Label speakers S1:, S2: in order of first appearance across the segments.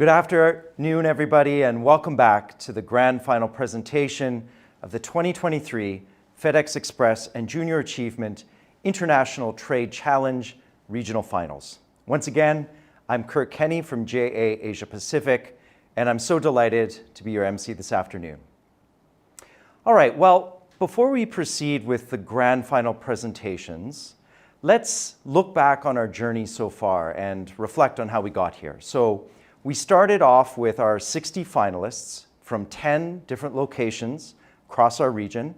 S1: Good afternoon, everybody, and welcome back to the grand final presentation of the 2023 FedEx Express and Junior Achievement International Trade Challenge Regional Finals. Once again, I'm Kurt Kenny from JA Asia Pacific, and I'm so delighted to be your MC this afternoon. All right, well, before we proceed with the grand final presentations, let's look back on our journey so far and reflect on how we got here. So we started off with our 60 finalists from 10 different locations across our region.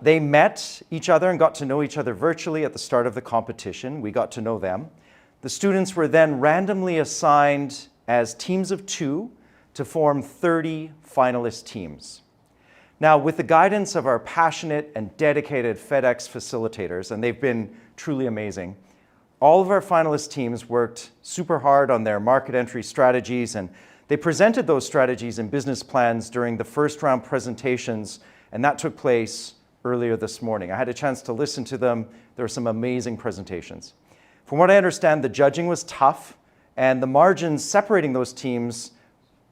S1: They met each other and got to know each other virtually at the start of the competition. We got to know them. The students were then randomly assigned as teams of 2 to form 30 finalist teams. Now, with the guidance of our passionate and dedicated FedEx facilitators, and they've been truly amazing, all of our finalist teams worked super hard on their market entry strategies, and they presented those strategies and business plans during the first round presentations, and that took place earlier this morning. I had a chance to listen to them. There were some amazing presentations. From what I understand, the judging was tough, and the margins separating those teams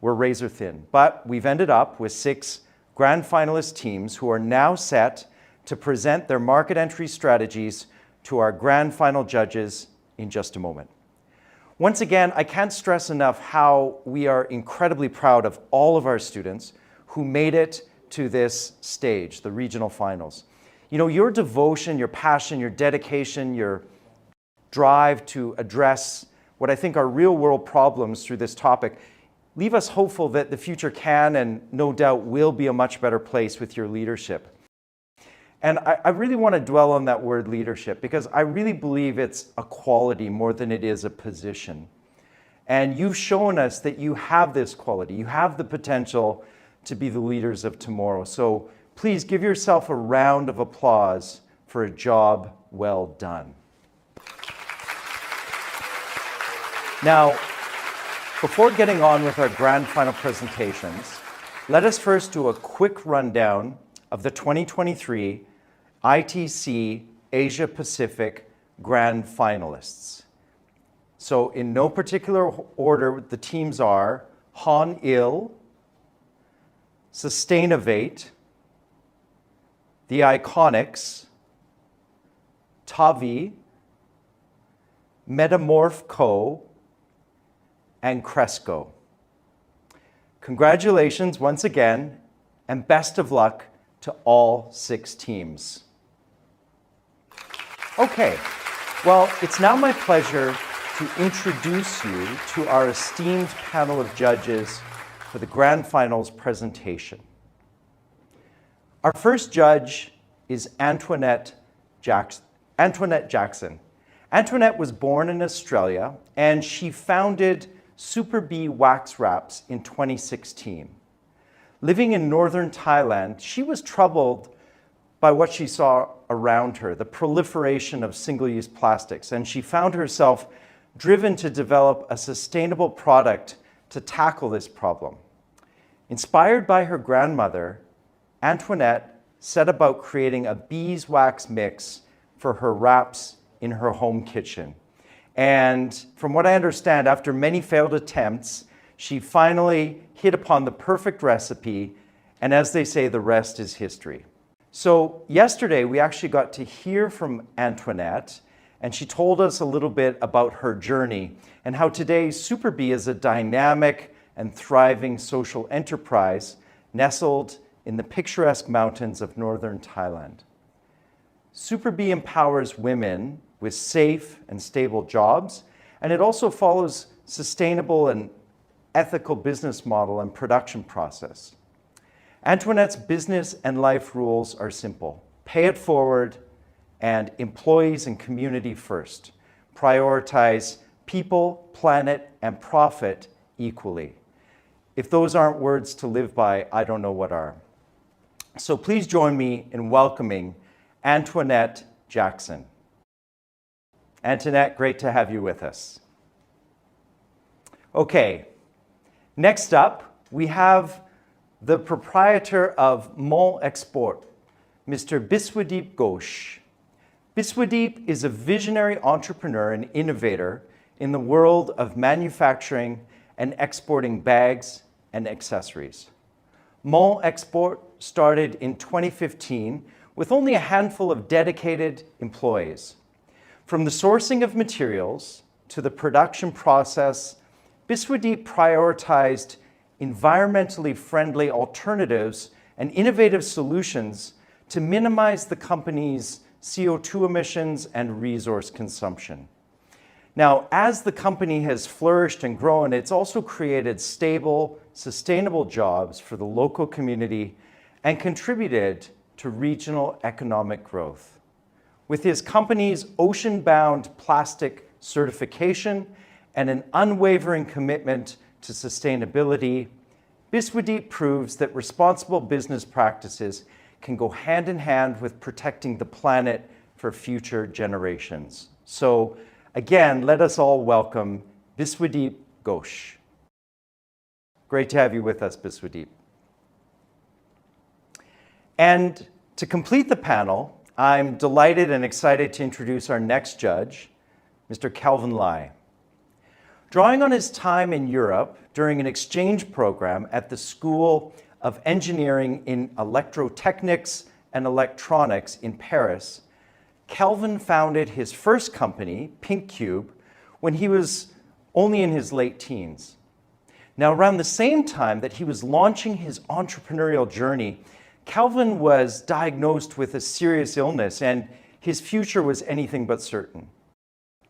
S1: were razor thin. But we've ended up with 6 grand finalist teams who are now set to present their market entry strategies to our grand final judges in just a moment. Once again, I can't stress enough how we are incredibly proud of all of our students who made it to this stage, the regional finals. You know, your devotion, your passion, your dedication, your drive to address what I think are real world problems through this topic leave us hopeful that the future can and no doubt will be a much better place with your leadership. And I really want to dwell on that word leadership because I really believe it's a quality more than it is a position. And you've shown us that you have this quality. You have the potential to be the leaders of tomorrow. So please give yourself a round of applause for a job well done. Now, before getting on with our grand final presentations, let us first do a quick rundown of the 2023 ITC Asia Pacific Grand Finalists. So in no particular order, the teams are Han Il, Sustainavate, The Iconics, Tavi, Metamorph Co., and Cresco. Congratulations once again, and best of luck to all 6 teams. Okay, well, it's now my pleasure to introduce you to our esteemed panel of judges for the Grand Finals presentation. Our first judge is Antoinette Jackson. Antoinette was born in Australia, and she founded Super Bee Wax Wraps in 2016. Living in northern Thailand, she was troubled by what she saw around her, the proliferation of single-use plastics, and she found herself driven to develop a sustainable product to tackle this problem. Inspired by her grandmother, Antoinette set about creating a beeswax mix for her wraps in her home kitchen. And from what I understand, after many failed attempts, she finally hit upon the perfect recipe, and as they say, the rest is history. So yesterday, we actually got to hear from Antoinette, and she told us a little bit about her journey and how today Super Bee is a dynamic and thriving social enterprise nestled in the picturesque mountains of northern Thailand. Super Bee empowers women with safe and stable jobs, and it also follows sustainable and ethical business model and production process. Antoinette's business and life rules are simple. Pay it forward and employees and community first. Prioritize people, planet, and profit equally. If those aren't words to live by, I don't know what are. So please join me in welcoming Antoinette Jackson. Antoinette, great to have you with us. Okay, next up, we have the proprietor of Mon Export, Mr. Biswadeep Ghosh. Biswadeep is a visionary entrepreneur and innovator in the world of manufacturing and exporting bags and accessories. Mon Export started in 2015 with only a handful of dedicated employees. From the sourcing of materials to the production process, Biswadeep prioritized environmentally friendly alternatives and innovative solutions to minimize the company's CO2 emissions and resource consumption. Now, as the company has flourished and grown, it's also created stable, sustainable jobs for the local community and contributed to regional economic growth. With his company's ocean-bound plastic certification and an unwavering commitment to sustainability, Biswadeep proves that responsible business practices can go hand in hand with protecting the planet for future generations. So again, let us all welcome Biswadeep Ghosh. Great to have you with us, Biswadeep. And to complete the panel, I'm delighted and excited to introduce our next judge, Mr. Kelvin Lai. Drawing on his time in Europe during an exchange program at the School of Engineering in Electrotechnics and Electronics in Paris, Kelvin founded his first company, Pink Cube, when he was only in his late teens. Now, around the same time that he was launching his entrepreneurial journey, Kelvin was diagnosed with a serious illness and his future was anything but certain.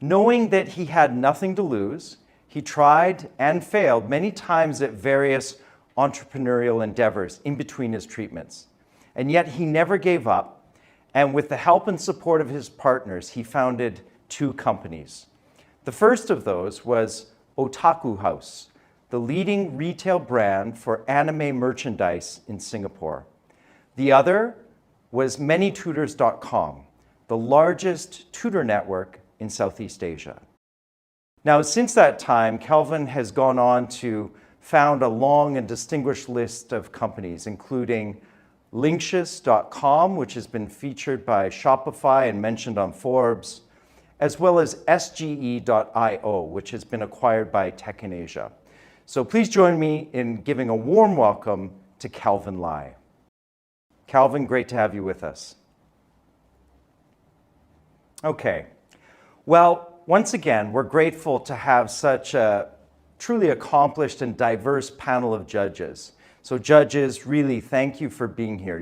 S1: Knowing that he had nothing to lose, he tried and failed many times at various entrepreneurial endeavors in between his treatments. And yet he never gave up, and with the help and support of his partners, he founded two companies. The first of those was Otaku House, the leading retail brand for anime merchandise in Singapore. The other was ManyTutors.com, the largest tutor network in Southeast Asia. Now, since that time, Kelvin has gone on to found a long and distinguished list of companies, including Linksys.com, which has been featured by Shopify and mentioned on Forbes, as well as SGE.io, which has been acquired by Tech in Asia. So please join me in giving a warm welcome to Kelvin Lai. Kelvin, great to have you with us. Okay, well, once again, we're grateful to have such a truly accomplished and diverse panel of judges. So judges, really thank you for being here.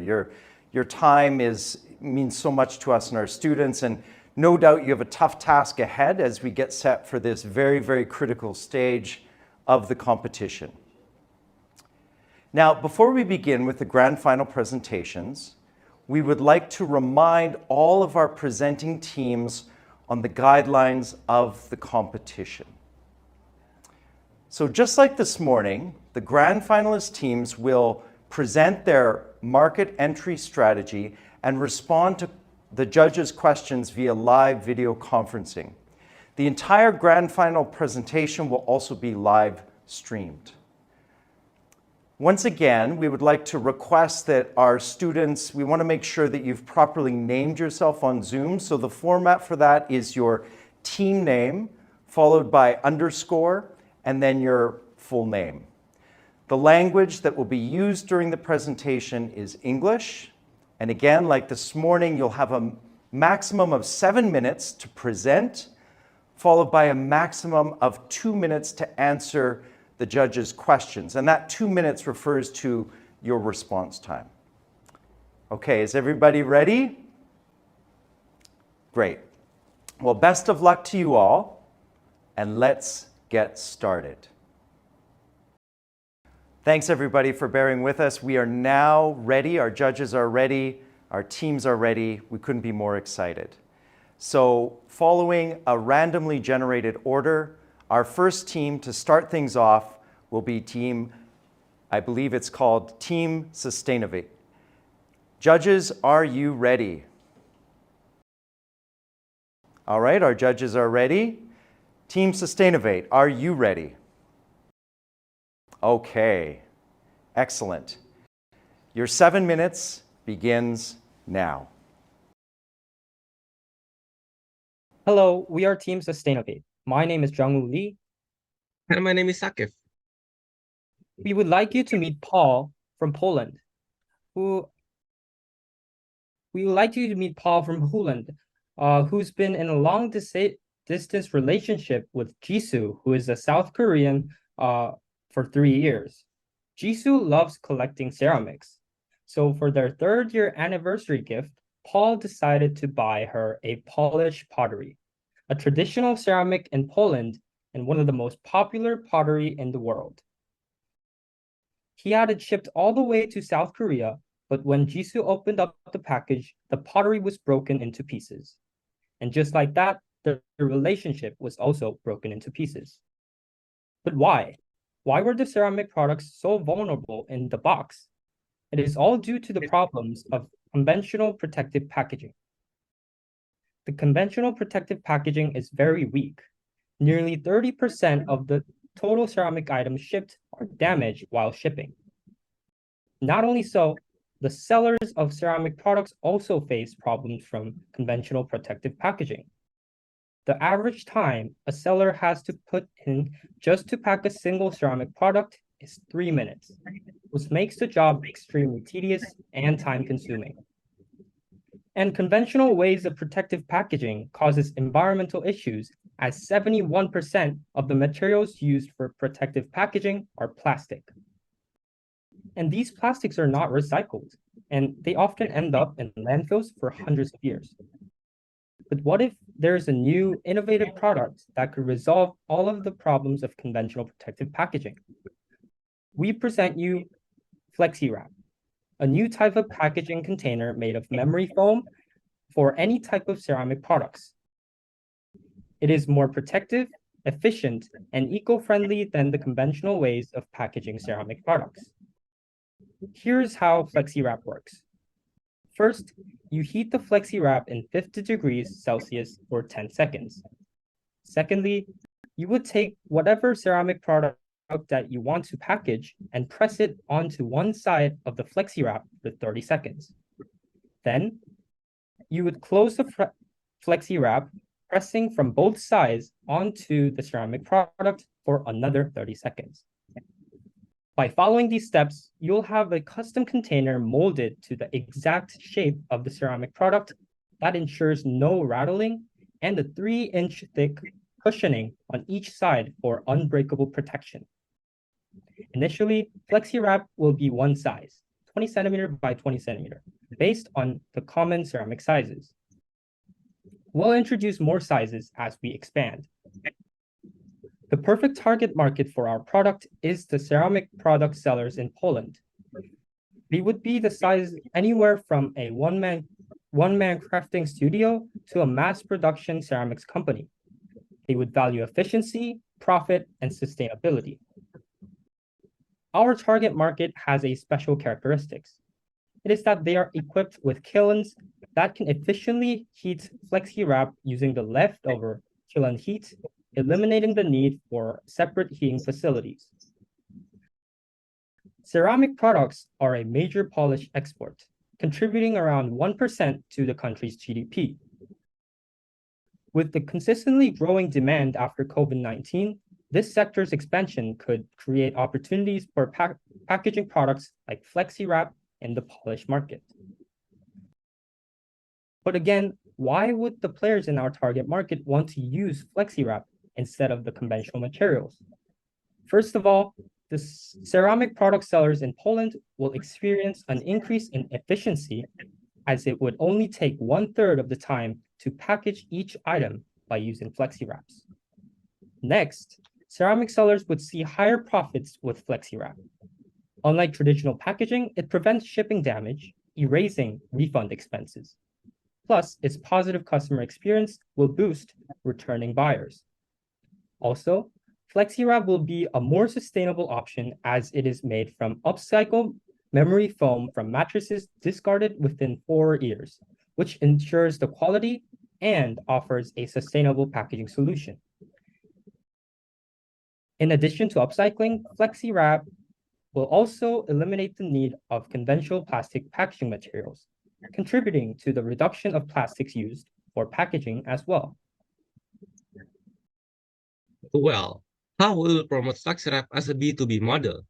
S1: Your time means so much to us and our students, and no doubt you have a tough task ahead as we get set for this very, very critical stage of the competition. Now, before we begin with the grand final presentations, we would like to remind all of our presenting teams on the guidelines of the competition. So just like this morning, the grand finalist teams will present their market entry strategy and respond to the judges' questions via live video conferencing. The entire grand final presentation will also be live streamed. Once again, we would like to request that our students, we want to make sure that you've properly named yourself on Zoom. So the format for that is your team name, followed by underscore, and then your full name. The language that will be used during the presentation is English. And again, like this morning, you'll have a maximum of 7 minutes to present, followed by a maximum of 2 minutes to answer the judges' questions. And that 2 minutes refers to your response time. Okay, is everybody ready? Great. Well, best of luck to you all, and let's get started. Thanks everybody for bearing with us. We are now ready, our judges are ready, our teams are ready. We couldn't be more excited. So following a randomly generated order, our first team to start things off will be team, I believe it's called Team Sustainavate. Judges, are you ready? All right, our judges are ready. Team Sustainavate, are you ready? Okay, excellent. Your 7 minutes begins now.
S2: Hello, we are Team Sustainavate. My name is Jungwoo Lee.
S3: And my name is Sakif.
S2: We would like you to meet Paul from Poland, who we would like you to meet Paul from Poland, who's been in a distance relationship with Jisoo, who is a South Korean, for 3 years. Jisoo loves collecting ceramics. So for their third-year anniversary gift, Paul decided to buy her a Polish pottery, a traditional ceramic in Poland and one of the most popular pottery in the world. He had it shipped all the way to South Korea, but when Jisoo opened up the package, the pottery was broken into pieces. And just like that, the relationship was also broken into pieces. But why? Why were the ceramic products so vulnerable in the box? It is all due to the problems of conventional protective packaging. The conventional protective packaging is very weak. Nearly 30% of the total ceramic items shipped are damaged while shipping. Not only so, the sellers of ceramic products also face problems from conventional protective packaging. The average time a seller has to put in just to pack a single ceramic product is 3 minutes, which makes the job extremely tedious and time-consuming. And conventional ways of protective packaging causes environmental issues, as 71% of the materials used for protective packaging are plastic. And these plastics are not recycled, and they often end up in landfills for hundreds of years. But what if there's a new innovative product that could resolve all of the problems of conventional protective packaging? We present you FlexiWrap, a new type of packaging container made of memory foam for any type of ceramic products. It is more protective, efficient, and eco-friendly than the conventional ways of packaging ceramic products. Here's how FlexiWrap works. First, you heat the FlexiWrap in 50 degrees Celsius for 10 seconds. Secondly, you would take whatever ceramic product that you want to package and press it onto one side of the FlexiWrap for 30 seconds. Then, you would close the FlexiWrap, pressing from both sides onto the ceramic product for another 30 seconds. By following these steps, you'll have a custom container molded to the exact shape of the ceramic product that ensures no rattling and a 3-inch thick cushioning on each side for unbreakable protection. Initially, FlexiWrap will be one size, 20 centimeter by 20 centimeter, based on the common ceramic sizes. We'll introduce more sizes as we expand. The perfect target market for our product is the ceramic product sellers in Poland. They would be the size anywhere from a one-man crafting studio to a mass production ceramics company. They would value efficiency, profit, and sustainability. Our target market has a special characteristics. It is that they are equipped with kilns that can efficiently heat FlexiWrap using the leftover kiln heat, eliminating the need for separate heating facilities. Ceramic products are a major Polish export, contributing around 1% to the country's GDP. With the consistently growing demand after COVID-19, this sector's expansion could create opportunities for packaging products like FlexiWrap in the Polish market. But again, why would the players in our target market want to use FlexiWrap instead of the conventional materials? First of all, the ceramic product sellers in Poland will experience an increase in efficiency, as it would only take 1/3 of the time to package each item by using FlexiWraps. Next, ceramic sellers would see higher profits with FlexiWrap. Unlike traditional packaging, it prevents shipping damage, erasing refund expenses. Plus, its positive customer experience will boost returning buyers. Also, FlexiWrap will be a more sustainable option as it is made from upcycled memory foam from mattresses discarded within 4 years, which ensures the quality and offers a sustainable packaging solution. In addition to upcycling, FlexiWrap will also eliminate the need of conventional plastic packaging materials, contributing to the reduction of plastics used for packaging as well.
S3: Well, how will you promote FlexiWrap as a B2B model?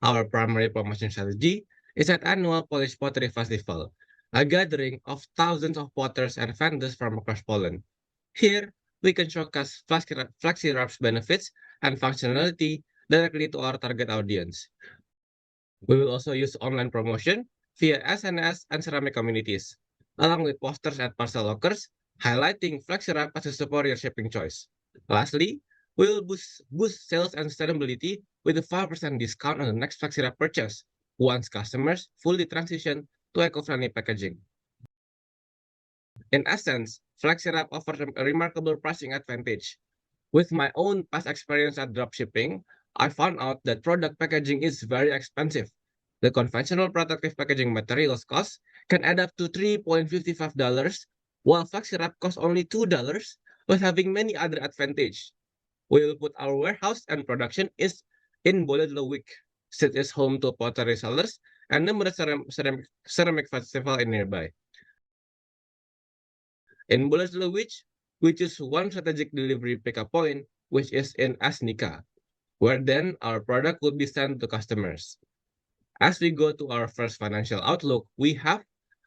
S3: Our primary promotion strategy is an annual Polish Pottery Festival, a gathering of thousands of potters and vendors from across Poland. Here, we can showcase FlexiWrap's benefits and functionality directly to our target audience. We will also use online promotion via SNS and ceramic communities, along with posters at parcel lockers, highlighting FlexiWrap as a superior shipping choice. Lastly, we will boost sales and sustainability with a 5% discount on the next FlexiWrap purchase once customers fully transition to eco-friendly packaging. In essence, FlexiWrap offers a remarkable pricing advantage. With my own past experience at dropshipping, I found out that product packaging is very expensive. The conventional protective packaging materials cost can add up to $3.55, while FlexiWrap costs only $2, with having many other advantages. We will put our warehouse and production is in Boledlowik, since it's home to pottery sellers and numerous ceramic festival in nearby. In Boledlowik, we choose one strategic delivery pickup point, which is in Asnika, where then our product will be sent to customers. As we go to our first financial outlook, we have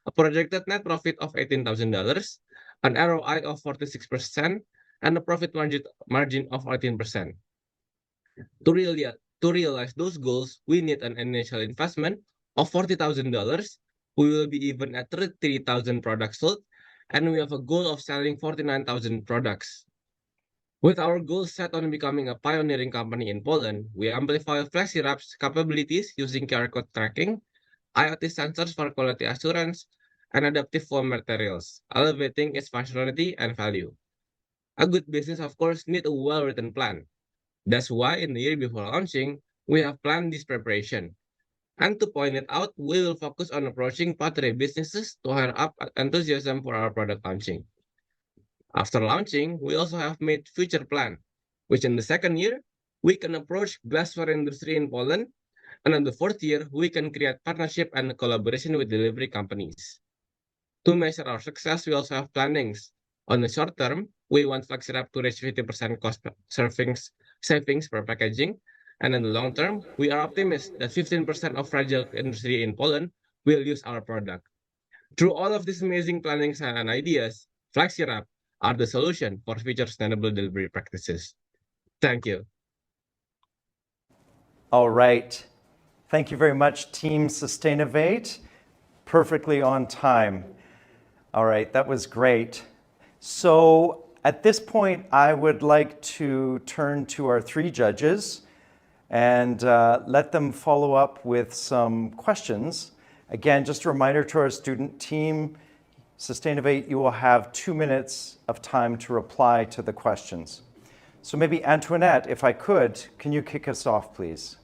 S3: a projected net profit of $18,000, an ROI of 46%, and a profit margin of 18%. To realize those goals, we need an initial investment of $40,000. We will be even at 33,000 products sold, and we have a goal of selling 49,000 products. With our goals set on becoming a pioneering company in Poland, we amplify FlexiWrap's capabilities using QR code tracking, IoT sensors for quality assurance, and adaptive foam materials, elevating its functionality and value. A good business, of course, needs a well-written plan. That's why in the year before launching, we have planned this preparation. And to point it out, we will focus on approaching pottery businesses to hire up enthusiasm for our product launching. After launching, we also have made future plan, which in the second year, we can approach glassware industry in Poland, and in the fourth year, we can create partnership and collaboration with delivery companies. To measure our success, we also have plannings. On the short term, we want FlexiWrap to reach 50% savings per packaging, and in the long term, we are optimistic that 15% of fragile industry in Poland will use our product. Through all of these amazing plannings and ideas, FlexiWrap are the solution for future sustainable delivery practices. Thank you.
S1: All right. Thank you very much, Team Sustainavate. Perfectly on time. All right, that was great. So at this point, I would like to turn to our three judges and let them follow up with some questions. Again, just a reminder to our student team, Sustainavate, you will have 2 minutes of time to reply to the questions. So maybe Antoinette, if I could, can you kick us off, please?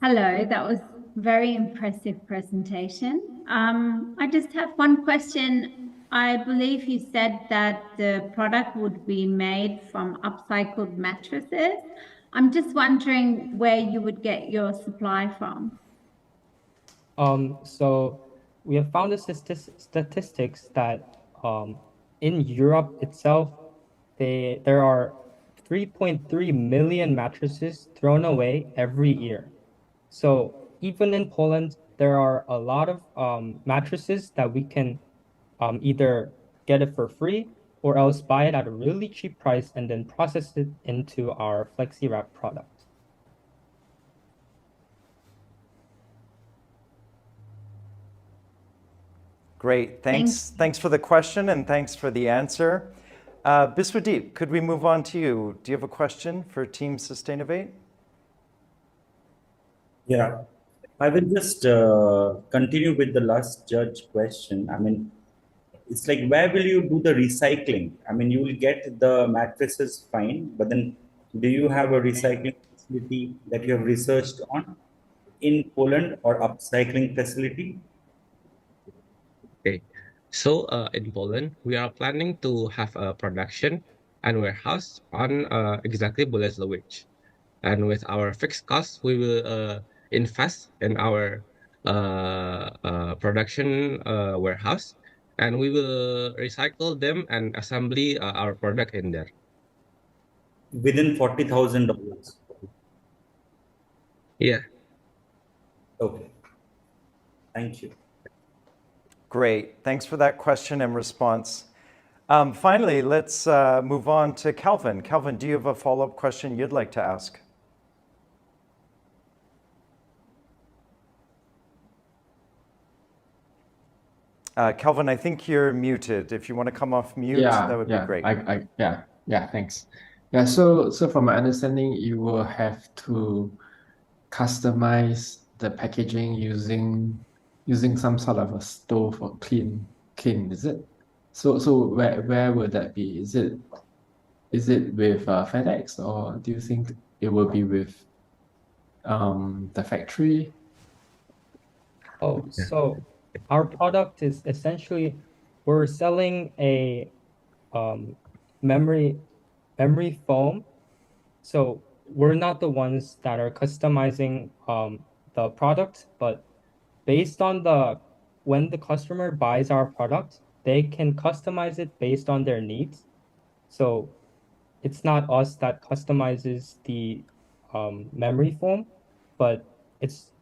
S4: Hello, that was very impressive presentation. I just have one question. I believe you said that the product would be made from upcycled mattresses. I'm just wondering where you would get your supply from.
S2: So we have found the statistics that in Europe itself, there are 3.3 million mattresses thrown away every year. So even in Poland, there are a lot of mattresses that we can either get it for free or else buy it at a really cheap price and then process it into our FlexiWrap product.
S1: Great, thanks for the question and thanks for the answer. Biswadeep, could we move on to you? Do you have a question for Team Sustainavate?
S5: Yeah, I will just continue with the last judge question. I mean, it's like, where will you do the recycling? I mean, you will get the mattresses fine, but then do you have a recycling facility that you have researched on in Poland or upcycling facility?
S3: Okay. So in Poland, we are planning to have a production and warehouse on exactly Bolesławiec. And with our fixed costs, we will invest in our production warehouse, and we will recycle them and assembly our product in there.
S5: Within $40,000.
S3: Yeah.
S5: Okay. Thank you.
S1: Great. Thanks for that question and response. Finally, let's move on to Calvin. Calvin, do you have a follow-up question you'd like to ask? Calvin, I think you're muted. If you want to come off mute, that would be great.
S6: Thanks. Yeah, so from my understanding, you will have to customize the packaging using some sort of a stove or clean, is it? So where would that be? Is it with FedEx, or do you think it will be with the factory?
S2: Oh,
S3: Yeah.
S2: so our product is essentially we're selling a memory foam. So we're not the ones that are customizing the product, but based on when the customer buys our product, they can customize it based on their needs. So it's not us that customizes the memory foam, but it's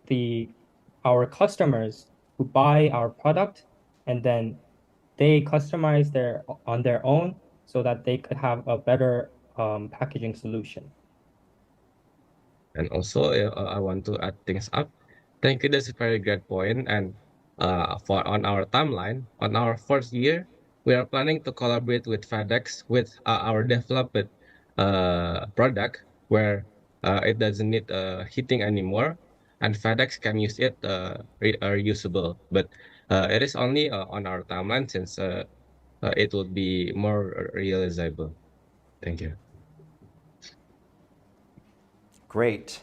S2: our customers who buy our product, and then they customize on their own so that they could have a better packaging solution.
S3: And also, I want to add things up. Thank you. That's a very great point. And for on our timeline, on our first year, we are planning to collaborate with FedEx with our developed product where it doesn't need heating anymore, and FedEx can use it reusable. But it is only on our timeline since it would be more realizable. Thank you.
S1: Great.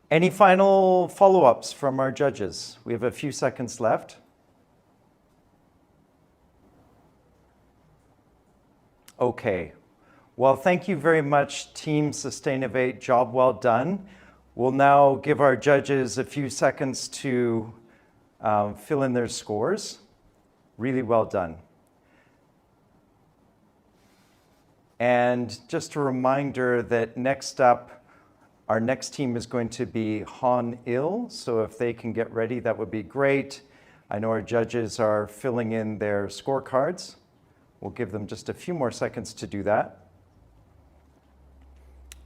S1: Any final follow-ups from our judges? We have a few seconds left. Okay. Well, thank you very much, Team Sustainavate. Job well done. We'll now give our judges a few seconds to fill in their scores. Really well done. And just a reminder that next up, our next team is going to be Han Il. So if they can get ready, that would be great. I know our judges are filling in their scorecards. We'll give them just a few more seconds to do that.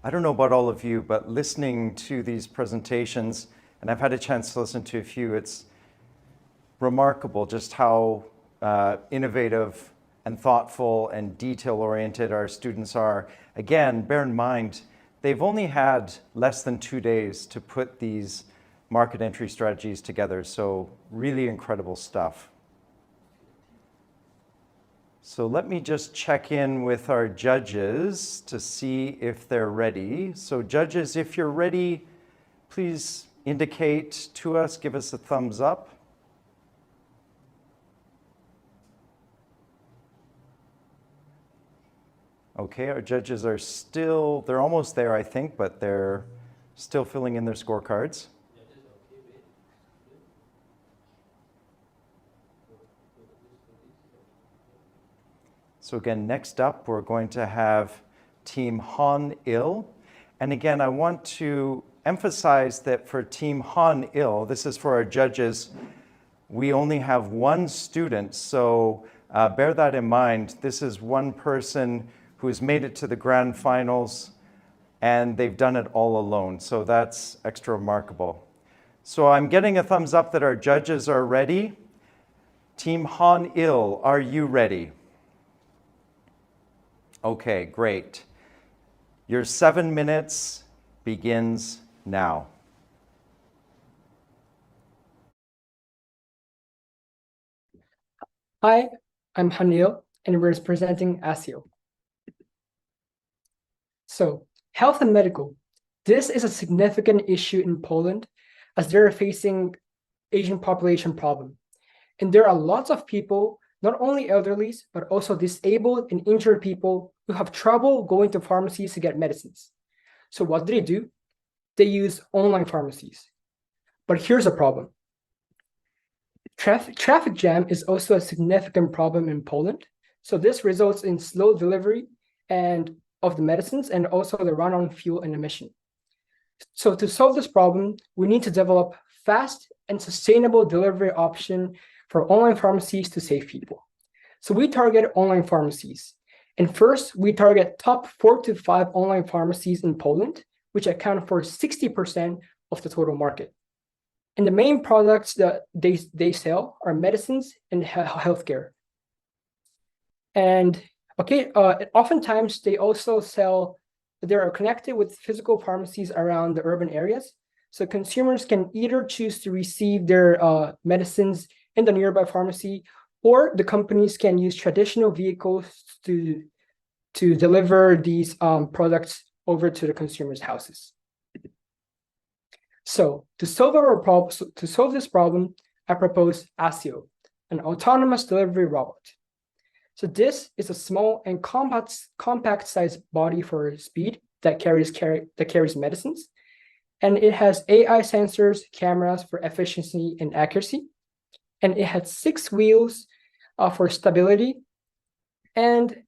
S1: I don't know about all of you, but listening to these presentations, and I've had a chance to listen to a few, it's remarkable just how innovative and thoughtful and detail-oriented our students are. Again, bear in mind, they've only had less than 2 days to put these market entry strategies together, so really incredible stuff. So let me just check in with our judges to see if they're ready. So judges, if you're ready, please indicate to us, give us a thumbs up. Okay, our judges are still, they're almost there, I think, but they're still filling in their scorecards. So again, next up, we're going to have Team Han Il. And again, I want to emphasize that for Team Han Il, this is for our judges, we only have one student. So bear that in mind. This is one person who has made it to the grand finals, and they've done it all alone. So that's extra remarkable. So I'm getting a thumbs up that our judges are ready. Team Han Il, are you ready? Okay, great. Your 7 minutes begins now.
S7: Hi, I'm Hanil, and we're presenting ASIO. So, health and medical. This is a significant issue in Poland as they're facing aging population problem. And there are lots of people, not only elderly, but also disabled and injured people who have trouble going to pharmacies to get medicines. So what do? They use online pharmacies. But here's a problem. Traffic jam is also a significant problem in Poland. So this results in slow delivery of the medicines and also the run on fuel and emission. So to solve this problem, we need to develop fast and sustainable delivery option for online pharmacies to save people. So we target online pharmacies. And first, we target top 4 to 5 online pharmacies in Poland, which account for 60% of the total market. And the main products that they sell are medicines and healthcare. And oftentimes they also sell, they are connected with physical pharmacies around the urban areas. So consumers can either choose to receive their medicines in the nearby pharmacy, or the companies can use traditional vehicles to deliver these products over to the consumers' houses. So to solve this problem, I propose ASIO, an autonomous delivery robot. So this is a small and compact sized body for speed that carries medicines, and it has AI sensors, cameras for efficiency and accuracy, and it has 6 wheels for stability. And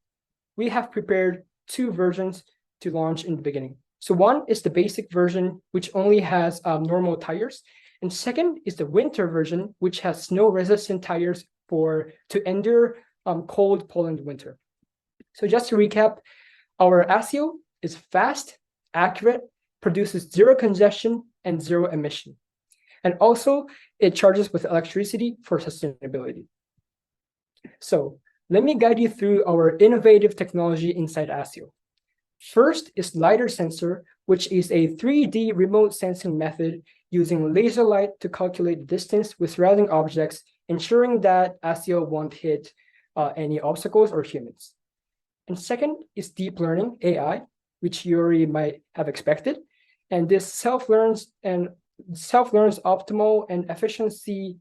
S7: we have prepared 2 versions to launch in the beginning. So one is the basic version, which only has normal tires, and second is the winter version, which has snow-resistant tires to endure cold Poland winter. So just to recap, our ASIO is fast, accurate, produces 0 congestion and 0 emission. And also, it charges with electricity for sustainability. So let me guide you through our innovative technology inside ASIO. First is LiDAR sensor, which is a 3D remote sensing method using laser light to calculate distance with surrounding objects, ensuring that ASIO won't hit any obstacles or humans. And second is deep learning, AI, which you already might have expected. And this self-learns optimal and efficiency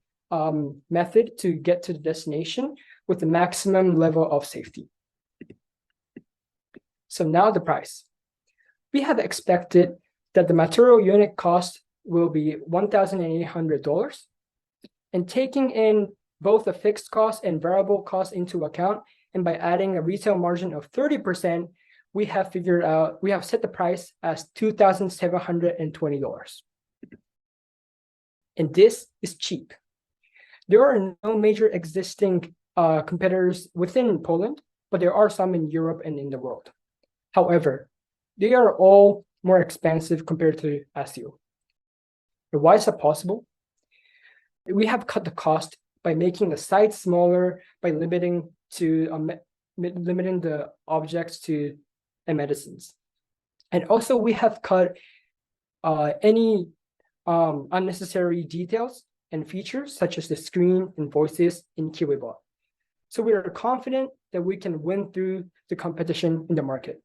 S7: method to get to the destination with the maximum level of safety. So now the price. We have expected that the material unit cost will be $1,800. And taking in both the fixed cost and variable cost into account, and by adding a retail margin of 30%, we have set the price as $2,720. And this is cheap. There are no major existing competitors within Poland, but there are some in Europe and in the world. However, they are all more expensive compared to ASIO. But why is that possible? We have cut the cost by making the size smaller, by limiting the objects to medicines. And also we have cut any unnecessary details and features such as the screen and voices in KiwiBot. So we are confident that we can win through the competition in the market.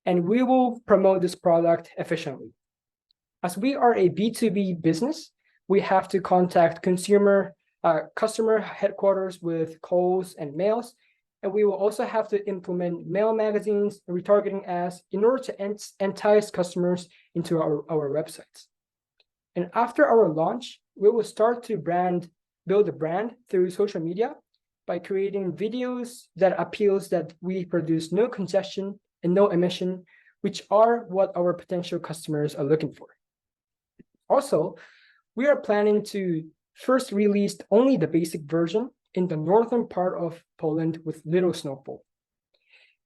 S7: And we will promote this product efficiently. As we are a B2B business, we have to contact customer headquarters with calls and mails, and we will also have to implement mail magazines and retargeting ads in order to entice customers into our websites. And after our launch, we will start to build a brand through social media by creating videos that appeals that we produce no congestion and no emission, which are what our potential customers are looking for. Also, we are planning to first release only the basic version in the northern part of Poland with little snowfall.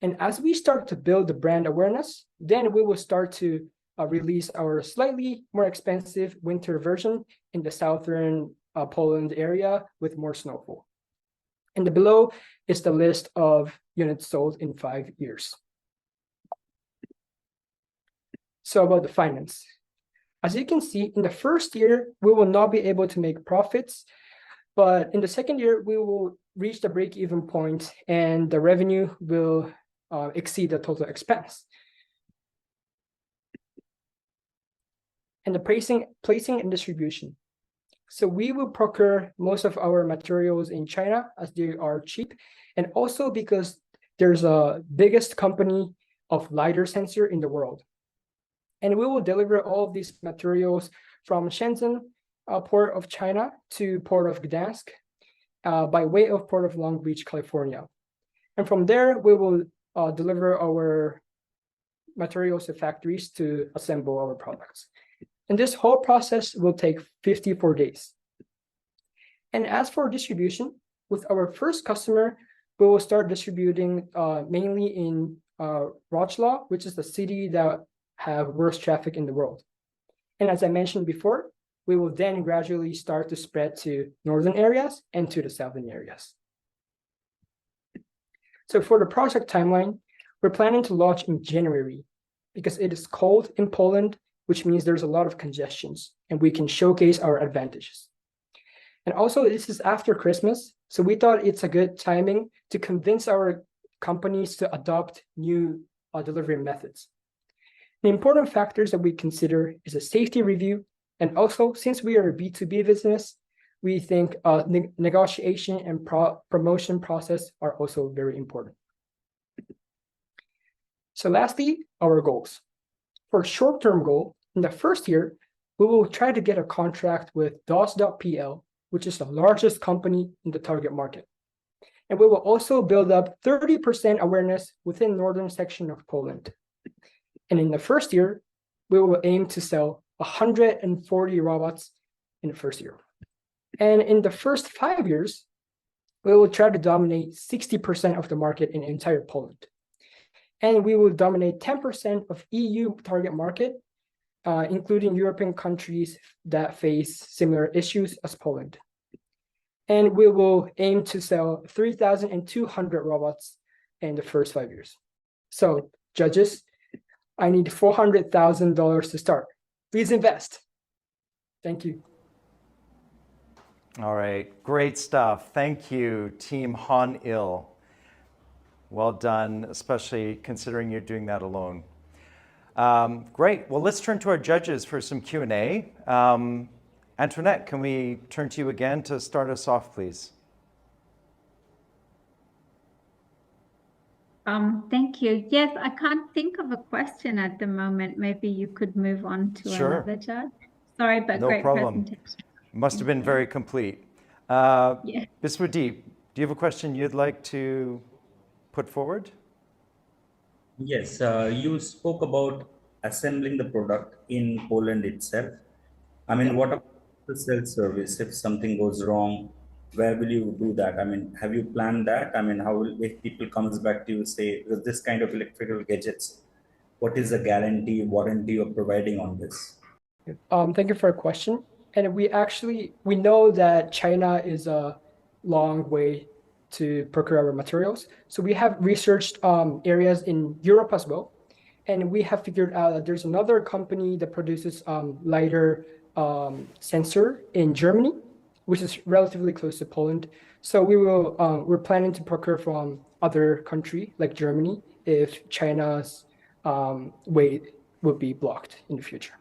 S7: And as we start to build the brand awareness, then we will start to release our slightly more expensive winter version in the southern Poland area with more snowfall. And below is the list of units sold in 5 years. So about the finance. As you can see, in the first year, we will not be able to make profits, but in the second year, we will reach the break-even point and the revenue will exceed the total expense. And the placing and distribution. So we will procure most of our materials in China as they are cheap, and also because there's a biggest company of LiDAR sensor in the world. And we will deliver all of these materials from Shenzhen, port of China, to port of Gdansk, by way of port of Long Beach, California. And from there, we will deliver our materials to factories to assemble our products. And this whole process will take 54 days. And as for distribution, with our first customer, we will start distributing mainly in Wrocław, which is the city that have worst traffic in the world. And as I mentioned before, we will then gradually start to spread to northern areas and to the southern areas. So for the project timeline, we're planning to launch in January because it is cold in Poland, which means there's a lot of congestions and we can showcase our advantages. And also this is after Christmas, so we thought it's a good timing to convince our companies to adopt new delivery methods. The important factors that we consider is a safety review, and also since we are a B2B business, we think negotiation and promotion process are also very important. So lastly, our goals. For short-term goal, in the first year, we will try to get a contract with DOS.pl, which is the largest company in the target market. And we will also build up 30% awareness within northern section of Poland. And in the first year, we will aim to sell 140 robots in the first year. And in the first 5 years, we will try to dominate 60% of the market in entire Poland. And we will dominate 10% of EU target market, including European countries that face similar issues as Poland. And we will aim to sell 3,200 robots in the first 5 years. So, judges, I need $400,000 to start. Please invest. Thank you.
S1: All right, great stuff. Thank you, Team Han-il. Well done, especially considering you're doing that alone. Great, well, let's turn to our judges for some Q&A. Antoinette, can we turn to you again to start us off, please?
S4: Thank you. Yes, I can't think of a question at the moment. Maybe you could move on to another judge. Sorry, but
S1: No
S4: great
S1: problem.
S4: presentation.
S1: Must have been very complete.
S4: Yeah.
S1: Biswadeep, do you have a question you'd like to put forward?
S5: Yes, you spoke about assembling the product in Poland itself. I mean, what about the self-service? If something goes wrong, where will you do that? I mean, have you planned that? I mean, how will, if people comes back to you, say, with this kind of electrical gadgets, what is the guarantee, warranty you're providing on this?
S7: Thank you for a question. And we know that China is a long way to procure our materials. So we have researched areas in Europe as well. And we have figured out that there's another company that produces lighter sensor in Germany, which is relatively close to Poland. So we're planning to procure from other country like Germany if China's way would be blocked in the future.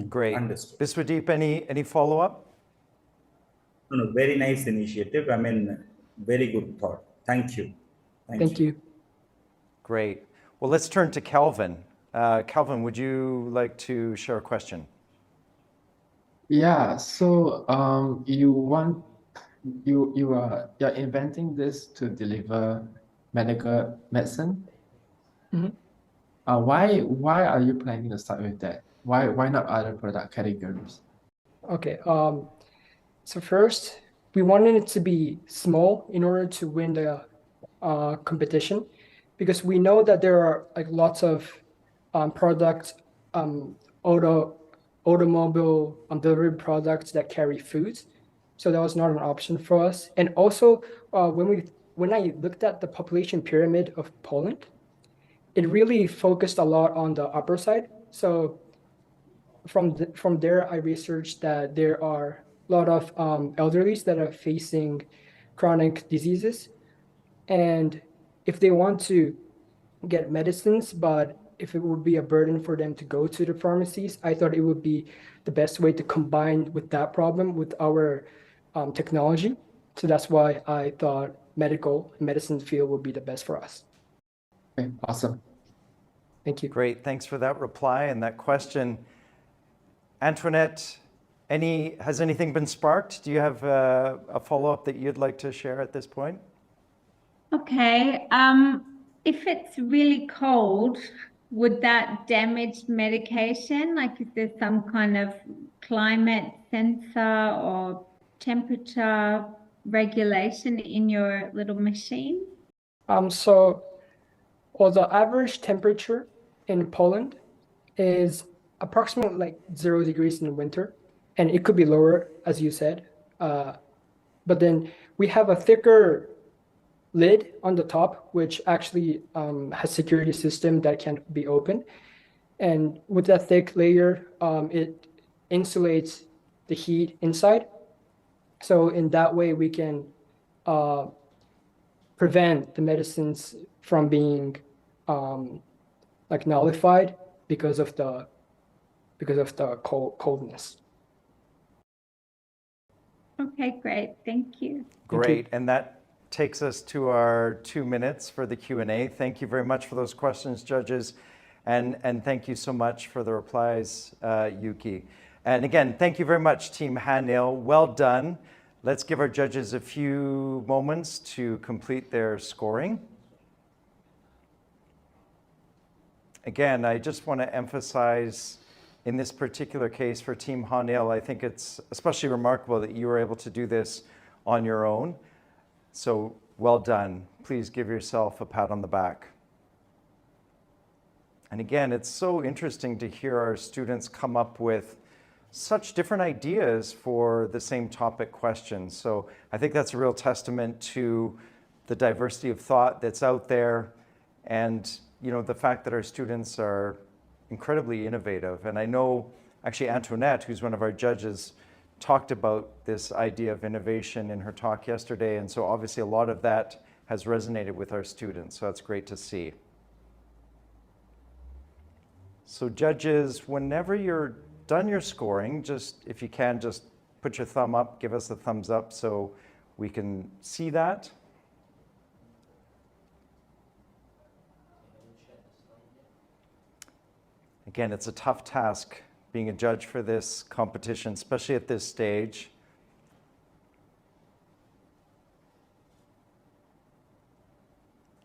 S1: Great.
S5: Understood.
S1: Biswadeep, any follow-up?
S5: No, very nice initiative. I mean, very good thought. Thank you.
S7: Thank you.
S1: Great. Well, let's turn to Calvin. Calvin, would you like to share a question?
S6: Yeah, so you're inventing this to deliver medical medicine.
S7: Mm-hmm.
S6: Why are you planning to start with that? Why not other product categories?
S7: Okay. So first, we wanted it to be small in order to win the competition, because we know that there are like lots of products, automobile delivery products that carry foods. So that was not an option for us. And also, when I looked at the population pyramid of Poland, it really focused a lot on the upper side. So from there, I researched that there are a lot of elderlies that are facing chronic diseases. And if they want to get medicines, but if it would be a burden for them to go to the pharmacies, I thought it would be the best way to combine with that problem with our technology. So that's why I thought medicine field would be the best for us.
S6: Okay, awesome.
S7: Thank you.
S1: Great, thanks for that reply and that question. Antoinette, has anything been sparked? Do you have a follow-up that you'd like to share at this point?
S4: Okay. If it's really cold, would that damage medication? Like, is there some kind of climate sensor or temperature regulation in your little machine?
S7: So, well, the average temperature in Poland is approximately like 0 degrees in the winter, and it could be lower, as you said. But then we have a thicker lid on the top, which actually has security system that can be opened. And with that thick layer, it insulates the heat inside. So in that way, we can prevent the medicines from being like nullified because of the coldness.
S4: Okay, great. Thank you.
S1: Great, and that takes us to our 2 minutes for the Q&A. Thank you very much for those questions, judges, and thank you so much for the replies, Yuki. And again, thank you very much, Team Hanil. Well done. Let's give our judges a few moments to complete their scoring. Again, I just want to emphasize in this particular case for Team Hanil, I think it's especially remarkable that you were able to do this on your own. So well done. Please give yourself a pat on the back. And again, it's so interesting to hear our students come up with such different ideas for the same topic questions. So I think that's a real testament to the diversity of thought that's out there, and the fact that our students are incredibly innovative. And I know actually Antoinette, who's one of our judges, talked about this idea of innovation in her talk yesterday. And so obviously a lot of that has resonated with our students. So that's great to see. So judges, whenever you're done your scoring, just if you can, just put your thumb up, give us a thumbs up so we can see that. Again, it's a tough task being a judge for this competition, especially at this stage.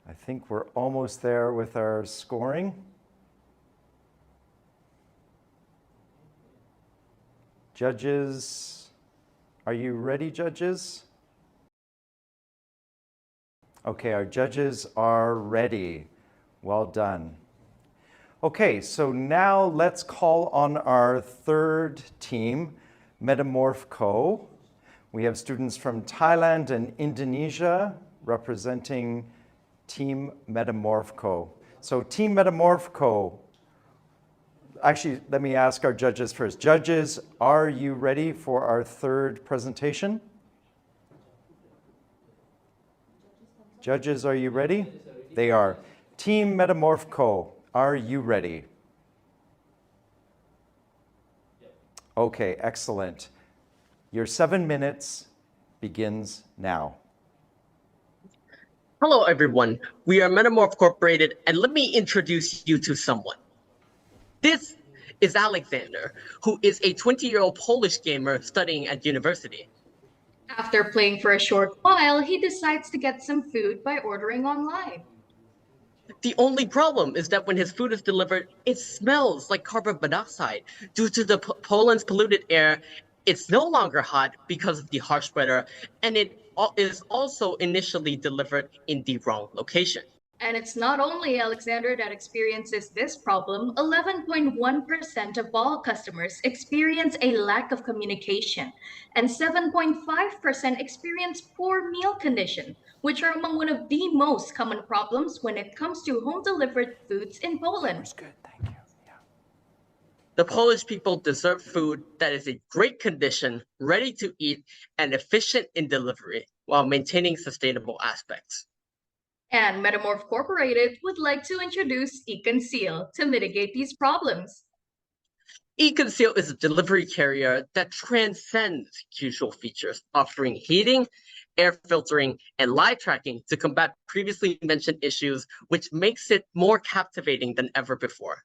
S1: I think we're almost there with our scoring. Judges, are you ready, judges? Okay, our judges are ready. Well done. Okay, so now let's call on our third team, Metamorph Co. We have students from Thailand and Indonesia representing Team Metamorph Co. So Team Metamorph Co. Actually, let me ask our judges first. Judges, are you ready for our third presentation? Judges, are you ready? They are. Team Metamorph Co. Are you ready? Okay, excellent. Your 7 minutes begins now.
S8: Hello, everyone. We are Metamorph Corporated, and let me introduce you to someone. This is Alexander, who is a 20-year-old Polish gamer studying at university.
S9: After playing for a short while, he decides to get some food by ordering online.
S8: The only problem is that when his food is delivered, it smells like carbon monoxide. Due to the Poland's polluted air, it's no longer hot because of the harsh weather, and it is also initially delivered in the wrong location.
S9: And it's not only Alexander that experiences this problem. 11.1% of all customers experience a lack of communication, and 7.5% experience poor meal condition, which are among one of the most common problems when it comes to home-delivered foods in Poland.
S1: That's good, thank you. Yeah.
S8: The Polish people deserve food that is in great condition, ready to eat, and efficient in delivery, while maintaining sustainable aspects.
S9: And Metamorph Corporated would like to introduce eConceal to mitigate these problems.
S8: eConceal is a delivery carrier that transcends usual features, offering heating, air filtering, and live tracking to combat previously mentioned issues, which makes it more captivating than ever before.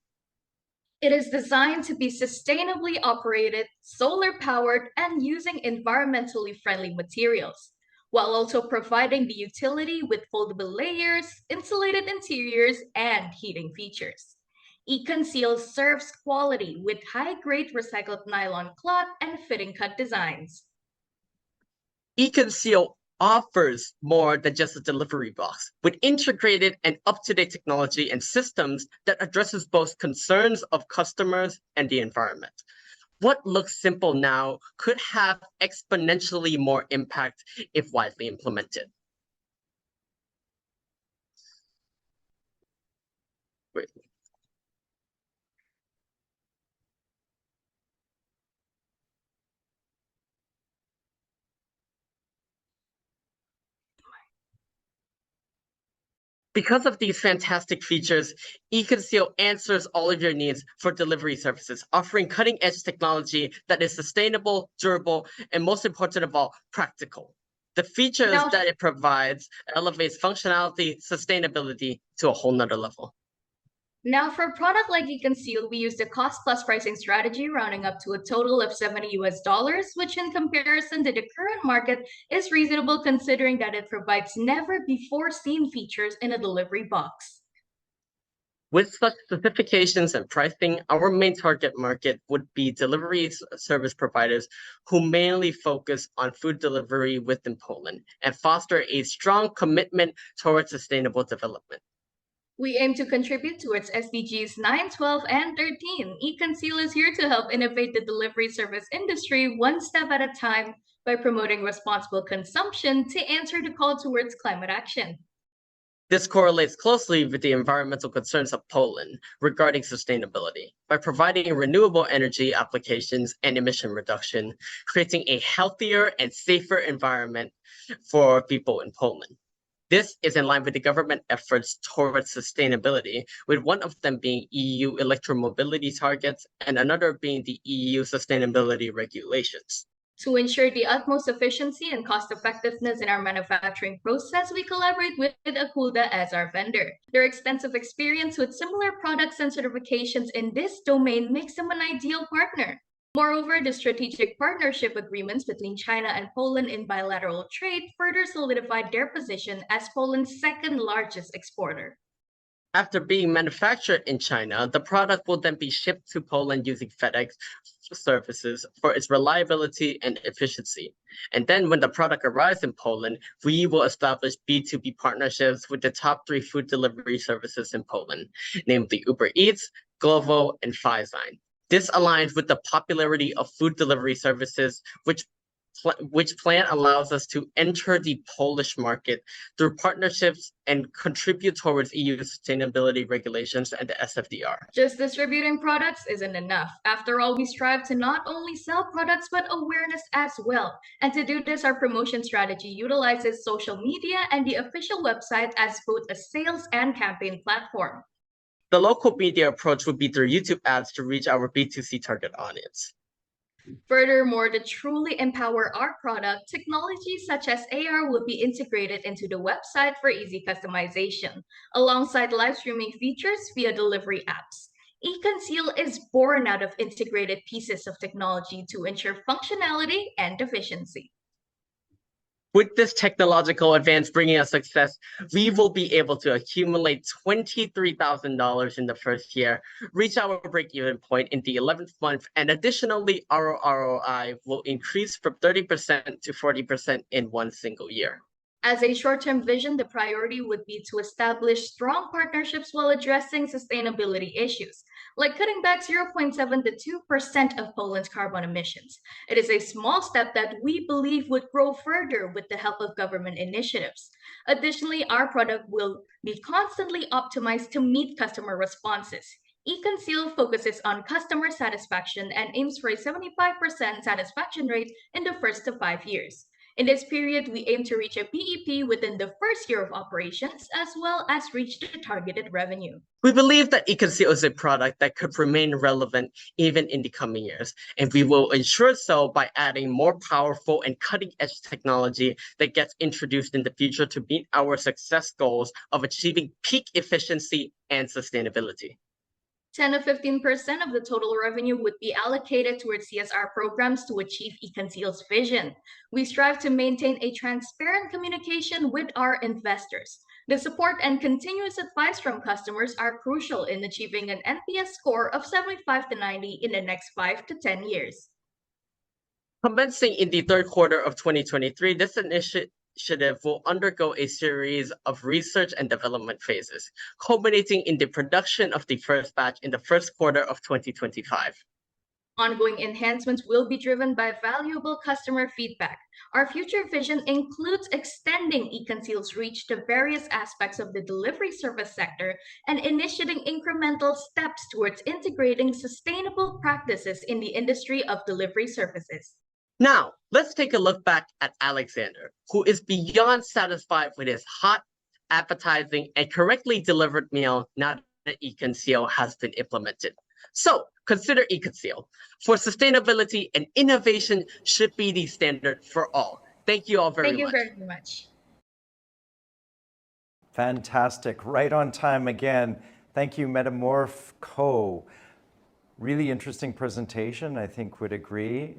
S9: It is designed to be sustainably operated, solar-powered, and using environmentally friendly materials. while also providing the utility with foldable layers, insulated interiors, and heating features. E-Conceal serves quality with high-grade recycled nylon cloth and fitting cut designs.
S8: E-Conceal offers more than just a delivery box, with integrated and up-to-date technology and systems that addresses both concerns of customers and the environment. What looks simple now could have exponentially more impact if widely implemented. Wait. Because of these fantastic features, E-Conceal answers all of your needs for delivery services, offering cutting-edge technology that is sustainable, durable, and most important of all, practical. The features that it provides elevates functionality, sustainability to a whole nother level.
S9: Now, for a product like E-Conceal, we use the cost-plus pricing strategy, rounding up to a total of $70, which in comparison to the current market is reasonable considering that it provides never-before-seen features in a delivery box.
S8: With such specifications and pricing, our main target market would be delivery service providers who mainly focus on food delivery within Poland and foster a strong commitment towards sustainable development.
S9: We aim to contribute towards SDGs 9, 12, and 13. E-Conceal is here to help innovate the delivery service industry one step at a time by promoting responsible consumption to answer the call towards climate action.
S8: This correlates closely with the environmental concerns of Poland regarding sustainability by providing renewable energy applications and emission reduction, creating a healthier and safer environment for people in Poland. This is in line with the government efforts towards sustainability, with one of them being EU electromobility targets and another being the EU sustainability regulations.
S9: To ensure the utmost efficiency and cost effectiveness in our manufacturing process, we collaborate with Akulda as our vendor. Their extensive experience with similar products and certifications in this domain makes them an ideal partner. Moreover, the strategic partnership agreements between China and Poland in bilateral trade further solidified their position as Poland's second largest exporter.
S8: After being manufactured in China, the product will then be shipped to Poland using FedEx services for its reliability and efficiency. And then when the product arrives in Poland, we will establish B2B partnerships with the top 3 food delivery services in Poland, namely Uber Eats, Glovo, and Fizine. This aligns with the popularity of food delivery services, which plan allows us to enter the Polish market through partnerships and contribute towards EU sustainability regulations and the SFDR.
S9: Just distributing products isn't enough. After all, we strive to not only sell products, but awareness as well. And to do this, our promotion strategy utilizes social media and the official website as both a sales and campaign platform.
S8: The local media approach would be through YouTube ads to reach our B2C target audience.
S9: Furthermore, to truly empower our product, technologies such as AR will be integrated into the website for easy customization, alongside live streaming features via delivery apps. E-Conceal is born out of integrated pieces of technology to ensure functionality and efficiency.
S8: With this technological advance bringing us success, we will be able to accumulate $23,000 in the first year, reach our break-even point in the 11th month, and additionally, our ROI will increase from 30% to 40% in one single year.
S9: As a short-term vision, the priority would be to establish strong partnerships while addressing sustainability issues, like cutting back 0.7 to 2% of Poland's carbon emissions. It is a small step that we believe would grow further with the help of government initiatives. Additionally, our product will be constantly optimized to meet customer responses. E-Conceal focuses on customer satisfaction and aims for a 75% satisfaction rate in the first 5 years. In this period, we aim to reach a BEP within the first year of operations, as well as reach the targeted revenue.
S8: We believe that E-Conceal is a product that could remain relevant even in the coming years, and we will ensure so by adding more powerful and cutting-edge technology that gets introduced in the future to meet our success goals of achieving peak efficiency and sustainability.
S9: 10 to 15% of the total revenue would be allocated towards CSR programs to achieve eConceal's vision. We strive to maintain a transparent communication with our investors. The support and continuous advice from customers are crucial in achieving an NPS score of 75 to 90 in the next 5 to 10 years.
S8: Commencing in the third quarter of 2023, this initiative will undergo a series of research and development phases, culminating in the production of the first batch in the first quarter of 2025.
S9: Ongoing enhancements will be driven by valuable customer feedback. Our future vision includes extending eConceal's reach to various aspects of the delivery service sector and initiating incremental steps towards integrating sustainable practices in the industry of delivery services.
S8: Now, let's take a look back at Alexander, who is beyond satisfied with his hot, appetizing, and correctly delivered meal now that eConceal has been implemented. So, consider eConceal. For sustainability and innovation should be the standard for all. Thank you all very much.
S9: Thank you very much.
S1: Fantastic. Right on time again. Thank you, Metamorph Co. Really interesting presentation, I think would agree.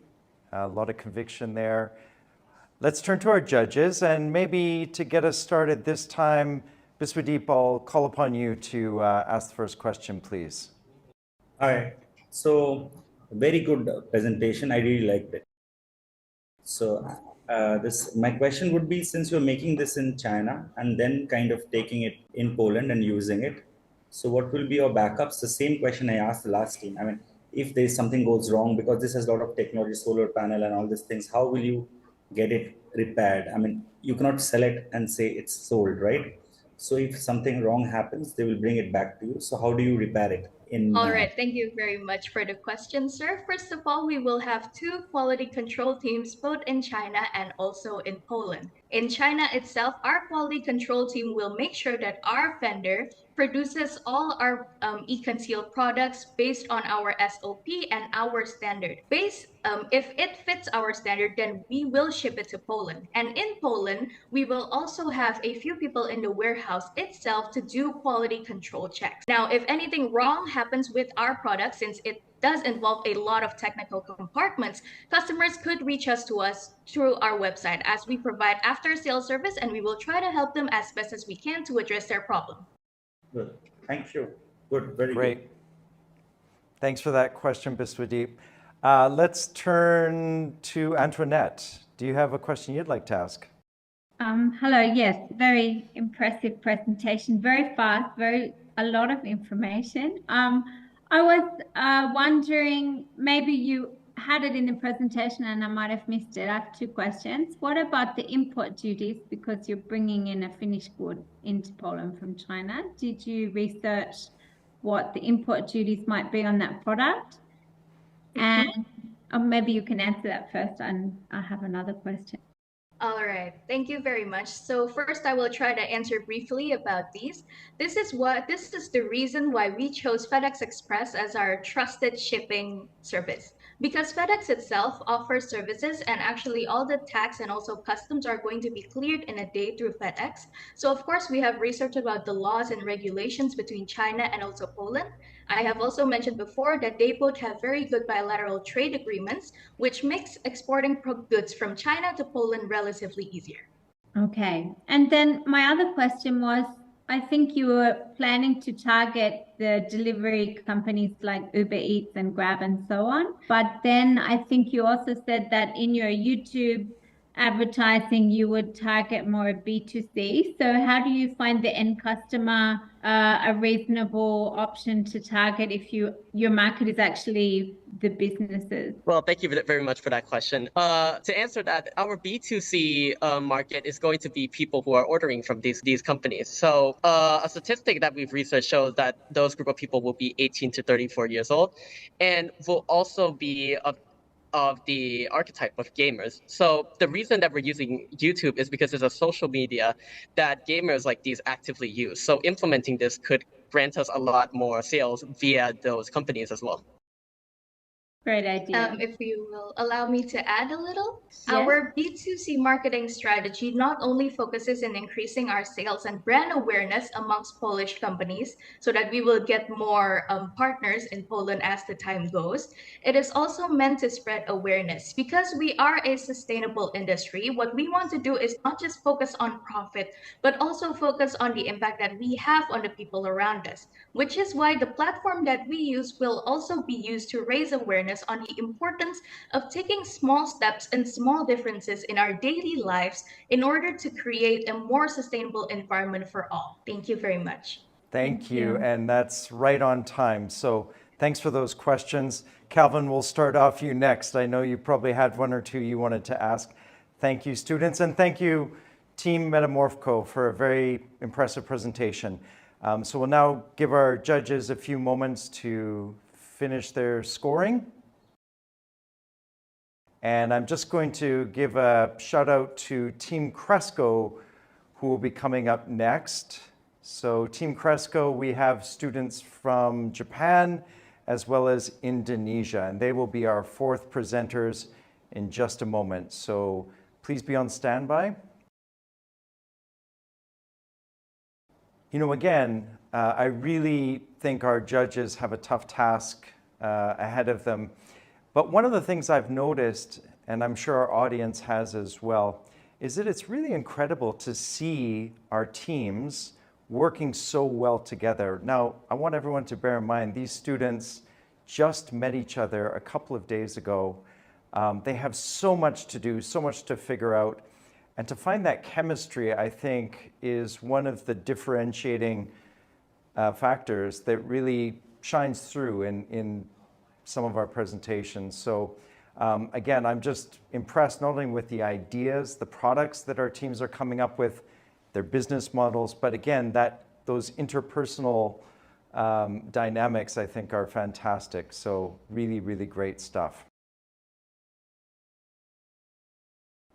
S1: A lot of conviction there. Let's turn to our judges, and maybe to get us started this time, Biswadeep, I'll call upon you to ask the first question, please.
S5: Hi. So, very good presentation. I really liked it. So, my question would be, since you're making this in China and then kind of taking it in Poland and using it, so what will be your backups? The same question I asked the last team. I mean, if there's something goes wrong, because this has a lot of technology, solar panel and all these things, how will you get it repaired? I mean, you cannot sell it and say it's sold, right? So if something wrong happens, they will bring it back to you. So how do you repair it?
S9: All right, thank you very much for the question, sir. First of all, we will have 2 quality control teams, both in China and also in Poland. In China itself, our quality control team will make sure that our vendor produces all our eConceal products based on our SOP and our standard. If it fits our standard, then we will ship it to Poland. And in Poland, we will also have a few people in the warehouse itself to do quality control checks. Now, if anything wrong happens with our product, since it does involve a lot of technical compartments, customers could reach us through our website, as we provide after-sales service, and we will try to help them as best as we can to address their problem.
S5: Good. Thank you. Good. Very
S1: Great.
S5: good.
S1: Thanks for that question, Biswadeep. Let's turn to Antoinette. Do you have a question you'd like to ask?
S4: Hello. Yes, very impressive presentation. Very fast. A lot of information. I was wondering, maybe you had it in the presentation and I might have missed it. I have 2 questions. What about the import duties, because you're bringing in a finished good into Poland from China? Did you research what the import duties might be on that product? And maybe you can answer that first, and I have another question.
S9: All right, thank you very much. So first, I will try to answer briefly about these. This is the reason why we chose FedEx Express as our trusted shipping service. Because FedEx itself offers services, and actually all the tax and also customs are going to be cleared in a day through FedEx. So of course, we have researched about the laws and regulations between China and also Poland. I have also mentioned before that they both have very good bilateral trade agreements, which makes exporting goods from China to Poland relatively easier.
S4: Okay. And then my other question was, I think you were planning to target the delivery companies like Uber Eats and Grab and so on. But then I think you also said that in your YouTube advertising, you would target more B2C. So how do you find the end customer a reasonable option to target if your market is actually the businesses?
S8: Well, thank you very much for that question. To answer that, our B2C market is going to be people who are ordering from these companies. So a statistic that we've researched shows that those group of people will be 18 to 34 years old, and will also be of the archetype of gamers. So the reason that we're using YouTube is because it's a social media that gamers like these actively use. So implementing this could grant us a lot more sales via those companies as well.
S4: Great idea.
S9: If you will allow me to add a little,
S4: Yeah.
S9: our B2C marketing strategy not only focuses in increasing our sales and brand awareness amongst Polish companies so that we will get more partners in Poland as the time goes, it is also meant to spread awareness. Because we are a sustainable industry, what we want to do is not just focus on profit, but also focus on the impact that we have on the people around us, which is why the platform that we use will also be used to raise awareness on the importance of taking small steps and small differences in our daily lives in order to create a more sustainable environment for all. Thank you very much.
S1: Thank you.
S4: you.
S1: And that's right on time. So thanks for those questions. Calvin, we'll start off you next. I know you probably had one or two you wanted to ask. Thank you, students. And thank you, Team Metamorpho, for a very impressive presentation. So we'll now give our judges a few moments to finish their scoring. And I'm just going to give a shout out to Team Cresco, who will be coming up next. So Team Cresco, we have students from Japan as well as Indonesia, and they will be our fourth presenters in just a moment. So please be on standby. You know, again, I really think our judges have a tough task ahead of them. But one of the things I've noticed, and I'm sure our audience has as well, is that it's really incredible to see our teams working so well together. Now, I want everyone to bear in mind, these students just met each other a couple of days ago. They have so much to do, so much to figure out. And to find that chemistry, I think, is one of the differentiating factors that really shines through in some of our presentations. So again, I'm just impressed not only with the ideas, the products that our teams are coming up with, their business models, but again, those interpersonal dynamics, I think, are fantastic. So really, really great stuff.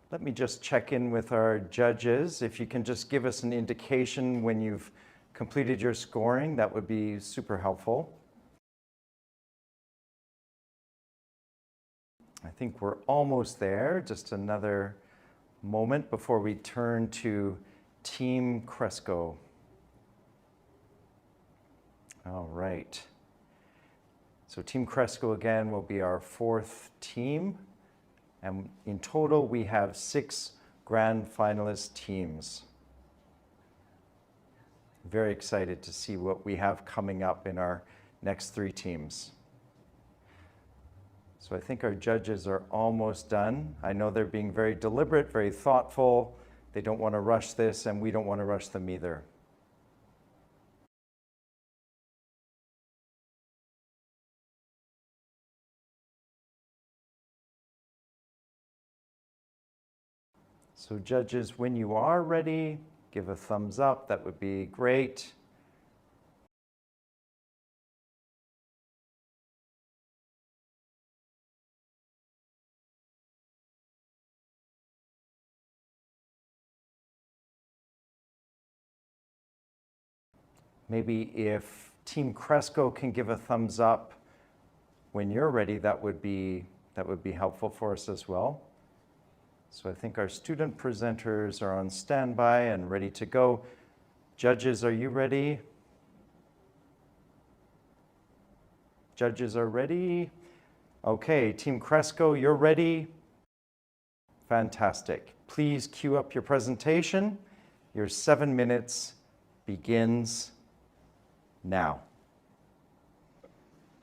S1: Let me just check in with our judges. If you can just give us an indication when you've completed your scoring, that would be super helpful. I think we're almost there. Just another moment before we turn to Team Cresco. All right. So Team Cresco again will be our fourth team. And in total, we have 6 grand finalist teams. Very excited to see what we have coming up in our next 3 teams. So I think our judges are almost done. I know they're being very deliberate, very thoughtful. They don't want to rush this, and we don't want to rush them either. So judges, when you are ready, give a thumbs up. That would be great. Maybe if Team Cresco can give a thumbs up when you're ready, that would be helpful for us as well. So I think our student presenters are on standby and ready to go. Judges, are you ready? Judges are ready. Okay, Team Cresco, you're ready. Fantastic. Please cue up your presentation. Your 7 minutes begins now.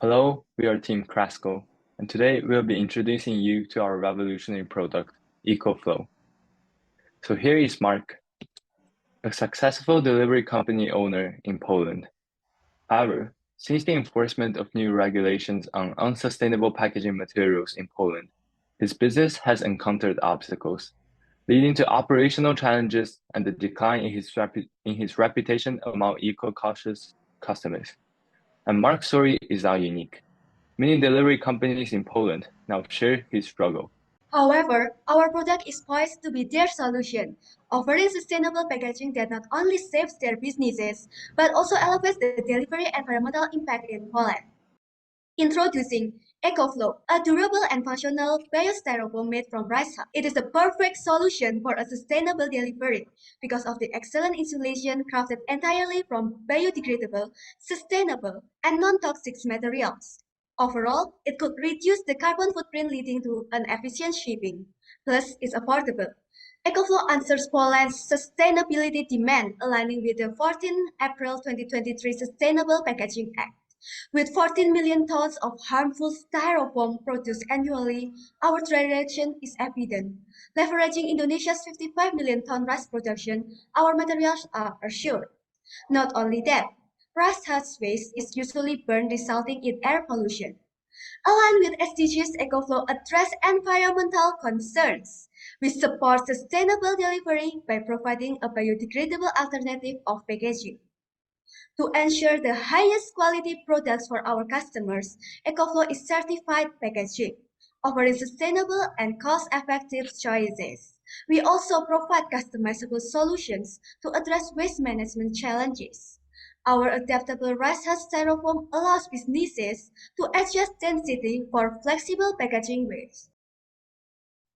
S10: Hello, we are Team Cresco, and today we'll be introducing you to our revolutionary product, EcoFlow. So here is Mark, a successful delivery company owner in Poland. However, since the enforcement of new regulations on unsustainable packaging materials in Poland, his business has encountered obstacles, leading to operational challenges and the decline in his reputation among eco-cautious customers. And Mark's story is not unique. Many delivery companies in Poland now share his struggle.
S11: However, our product is poised to be their solution, offering sustainable packaging that not only saves their businesses, but also elevates the delivery environmental impact in Poland. Introducing EcoFlow, a durable and functional biostyrofoam made from rice husk. It is the perfect solution for a sustainable delivery because of the excellent insulation crafted entirely from biodegradable, sustainable, and non-toxic materials. Overall, it could reduce the carbon footprint leading to an efficient shipping. Plus, it's affordable. EcoFlow answers Poland's sustainability demand, aligning with the 14 April 2023 Sustainable Packaging Act. With 14 million tons of harmful styrofoam produced annually, our direction is evident. Leveraging Indonesia's 55 million ton rice production, our materials are assured. Not only that, rice husk waste is usually burned, resulting in air pollution. Aligned with SDGs, EcoFlow address environmental concerns. We support sustainable delivery by providing a biodegradable alternative of packaging. To ensure the highest quality products for our customers, EcoFlow is certified packaging, offering sustainable and cost-effective choices. We also provide customizable solutions to address waste management challenges. Our adaptable rice husk styrofoam allows businesses to adjust density for flexible packaging weights.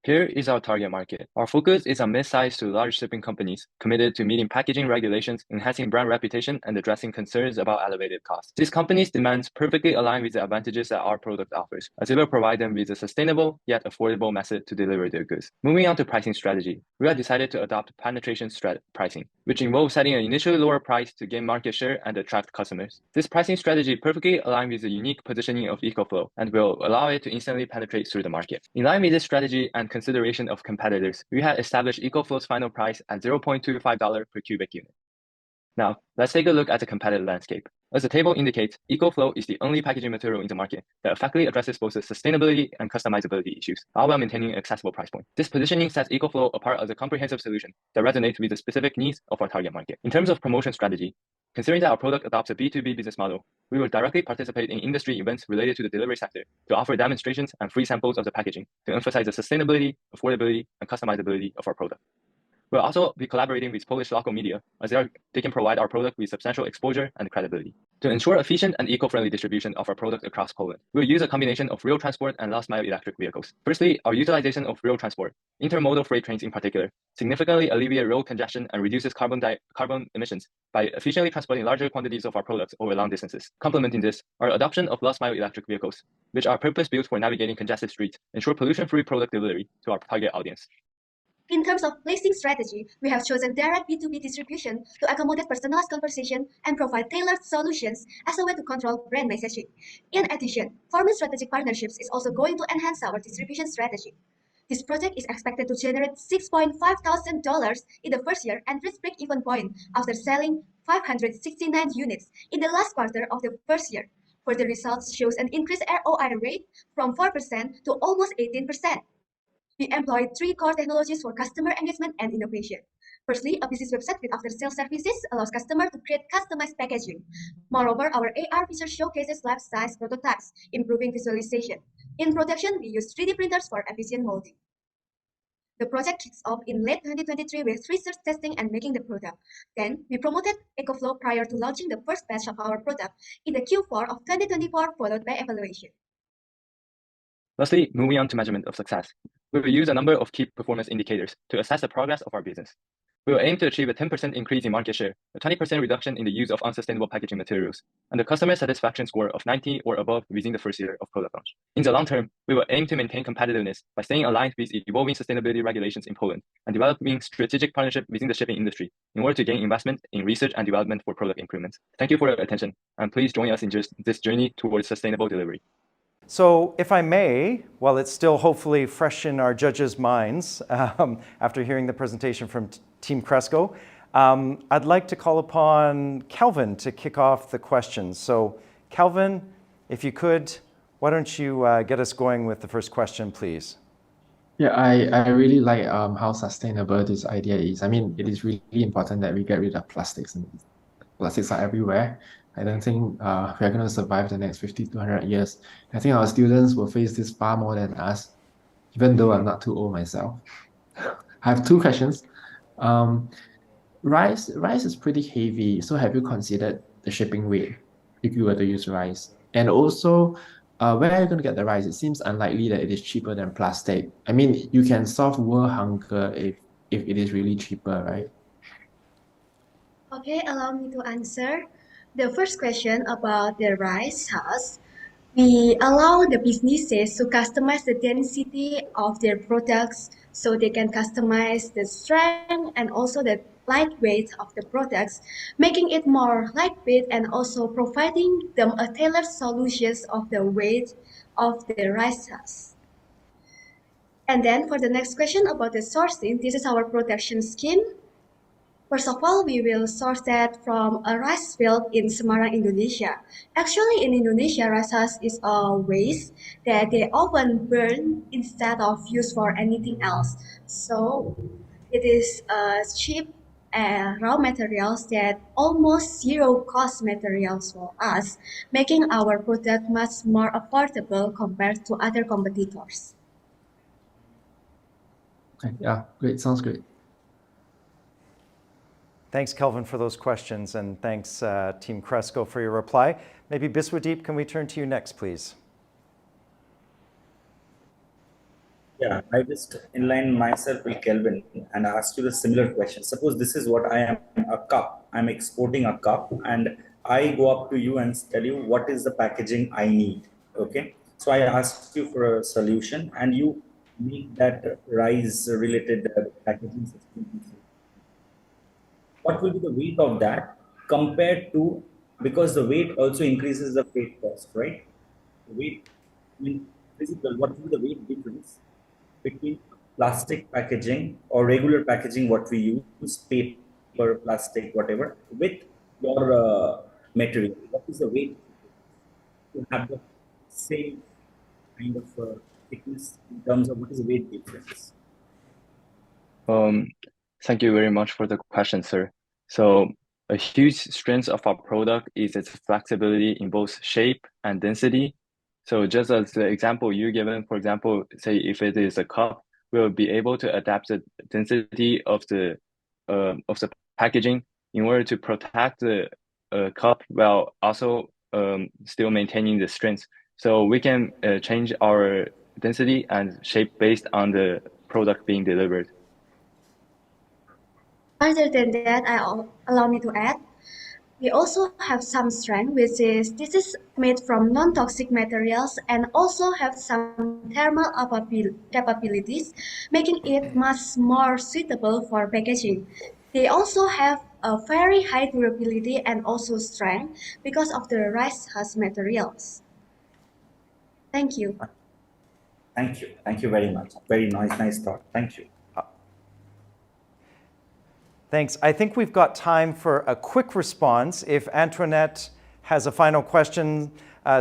S10: Here is our target market. Our focus is on mid-sized to large shipping companies committed to meeting packaging regulations, enhancing brand reputation, and addressing concerns about elevated costs. These companies' demands perfectly align with the advantages that our product offers, as it will provide them with a sustainable yet affordable method to deliver their goods. Moving on to pricing strategy, we have decided to adopt penetration pricing, which involves setting an initially lower price to gain market share and attract customers. This pricing strategy perfectly aligns with the unique positioning of EcoFlow and will allow it to instantly penetrate through the market. In line with this strategy and consideration of competitors, we have established EcoFlow's final price at $0.25 per cubic unit. Now, let's take a look at the competitive landscape. As the table indicates, EcoFlow is the only packaging material in the market that effectively addresses both the sustainability and customizability issues, all while maintaining an accessible price point. This positioning sets EcoFlow apart as a comprehensive solution that resonates with the specific needs of our target market. In terms of promotion strategy, considering that our product adopts a B2B business model, we will directly participate in industry events related to the delivery sector to offer demonstrations and free samples of the packaging to emphasize the sustainability, affordability, and customizability of our product. We'll also be collaborating with Polish local media as they can provide our product with substantial exposure and credibility. To ensure efficient and eco-friendly distribution of our product across Poland, we'll use a combination of rail transport and last-mile electric vehicles. Firstly, our utilization of rail transport, intermodal freight trains in particular, significantly alleviate road congestion and reduces carbon emissions by efficiently transporting larger quantities of our products over long distances. Complementing this, our adoption of last-mile electric vehicles, which are purpose-built for navigating congested streets, ensure pollution-free product delivery to our target audience.
S11: In terms of placing strategy, we have chosen direct B2B distribution to accommodate personalized conversation and provide tailored solutions as a way to control brand messaging. In addition, forming strategic partnerships is also going to enhance our distribution strategy. This project is expected to generate $6,500 in the first year and reach break-even point after selling 569 units in the last quarter of the first year. Further results shows an increased ROI rate from 4% to almost 18%. We employ 3 core technologies for customer engagement and innovation. Firstly, a business website with after-sales services allows customers to create customized packaging. Moreover, our AR feature showcases life-size prototypes, improving visualization. In production, we use 3D printers for efficient molding. The project kicks off in late 2023 with research testing and making the product. Then, we promoted EcoFlow prior to launching the first batch of our product in the Q4 of 2024, followed by evaluation.
S10: Lastly, moving on to measurement of success. We will use a number of key performance indicators to assess the progress of our business. We will aim to achieve a 10% increase in market share, a 20% reduction in the use of unsustainable packaging materials, and a customer satisfaction score of 90 or above within the first year of product launch. In the long term, we will aim to maintain competitiveness by staying aligned with evolving sustainability regulations in Poland and developing strategic partnerships within the shipping industry in order to gain investment in research and development for product improvements. Thank you for your attention, and please join us in this journey towards sustainable delivery.
S1: So if I may, while it's still hopefully fresh in our judges' minds after hearing the presentation from Team Cresco, I'd like to call upon Kelvin to kick off the questions. So Kelvin, if you could, why don't you get us going with the first question, please?
S6: Yeah, I really like how sustainable this idea is. I mean, it is really important that we get rid of plastics, and plastics are everywhere. I don't think we're going to survive the next 50 to 100 years. I think our students will face this far more than us, even though I'm not too old myself. I have 2 questions. Rice is pretty heavy, so have you considered the shipping weight if you were to use rice? And also, where are you going to get the rice? It seems unlikely that it is cheaper than plastic. I mean, you can solve world hunger if it is really cheaper, right?
S11: Okay, allow me to answer. The first question about the rice husk. We allow the businesses to customize the density of their products so they can customize the strength and also the lightweight of the products, making it more lightweight and also providing them a tailored solutions of the weight of the rice husk. And then for the next question about the sourcing, this is our production scheme. First of all, we will source that from a rice field in Semarang, Indonesia. Actually, in Indonesia, rice husk is a waste that they often burn instead of use for anything else. So it is cheap raw materials that almost zero cost materials for us, making our product much more affordable compared to other competitors.
S6: Okay, yeah, great. Sounds great.
S1: Thanks, Kelvin, for those questions, and thanks, Team Cresco, for your reply. Maybe Biswadeep, can we turn to you next, please?
S5: Yeah, I just inline myself with Kelvin and ask you the similar question. Suppose this is what I am, a cup. I'm exporting a cup, and I go up to you and tell you what is the packaging I need. Okay, so I ask you for a solution, and you make that rice-related packaging system. What will be the weight of that compared to, because the weight also increases the freight cost, right? The weight, I mean, physical, what will be the weight difference between plastic packaging or regular packaging, what we use, paper, plastic, whatever, with your material? What is the weight to have the same kind of thickness in terms of what is the weight difference?
S10: Thank you very much for the question, sir. So a huge strength of our product is its flexibility in both shape and density. So just as the example you given, for example, say if it is a cup, we'll be able to adapt the density of the packaging in order to protect the cup while also still maintaining the strength. So we can change our density and shape based on the product being delivered.
S11: Other than that, allow me to add, we also have some strength, which is this is made from non-toxic materials and also have some thermal capabilities, making it much more suitable for packaging. They also have a very high durability and also strength because of the rice husk materials. Thank you.
S5: Thank you. Thank you very much. Very nice thought. Thank you.
S1: Thanks. I think we've got time for a quick response. If Antoinette has a final question,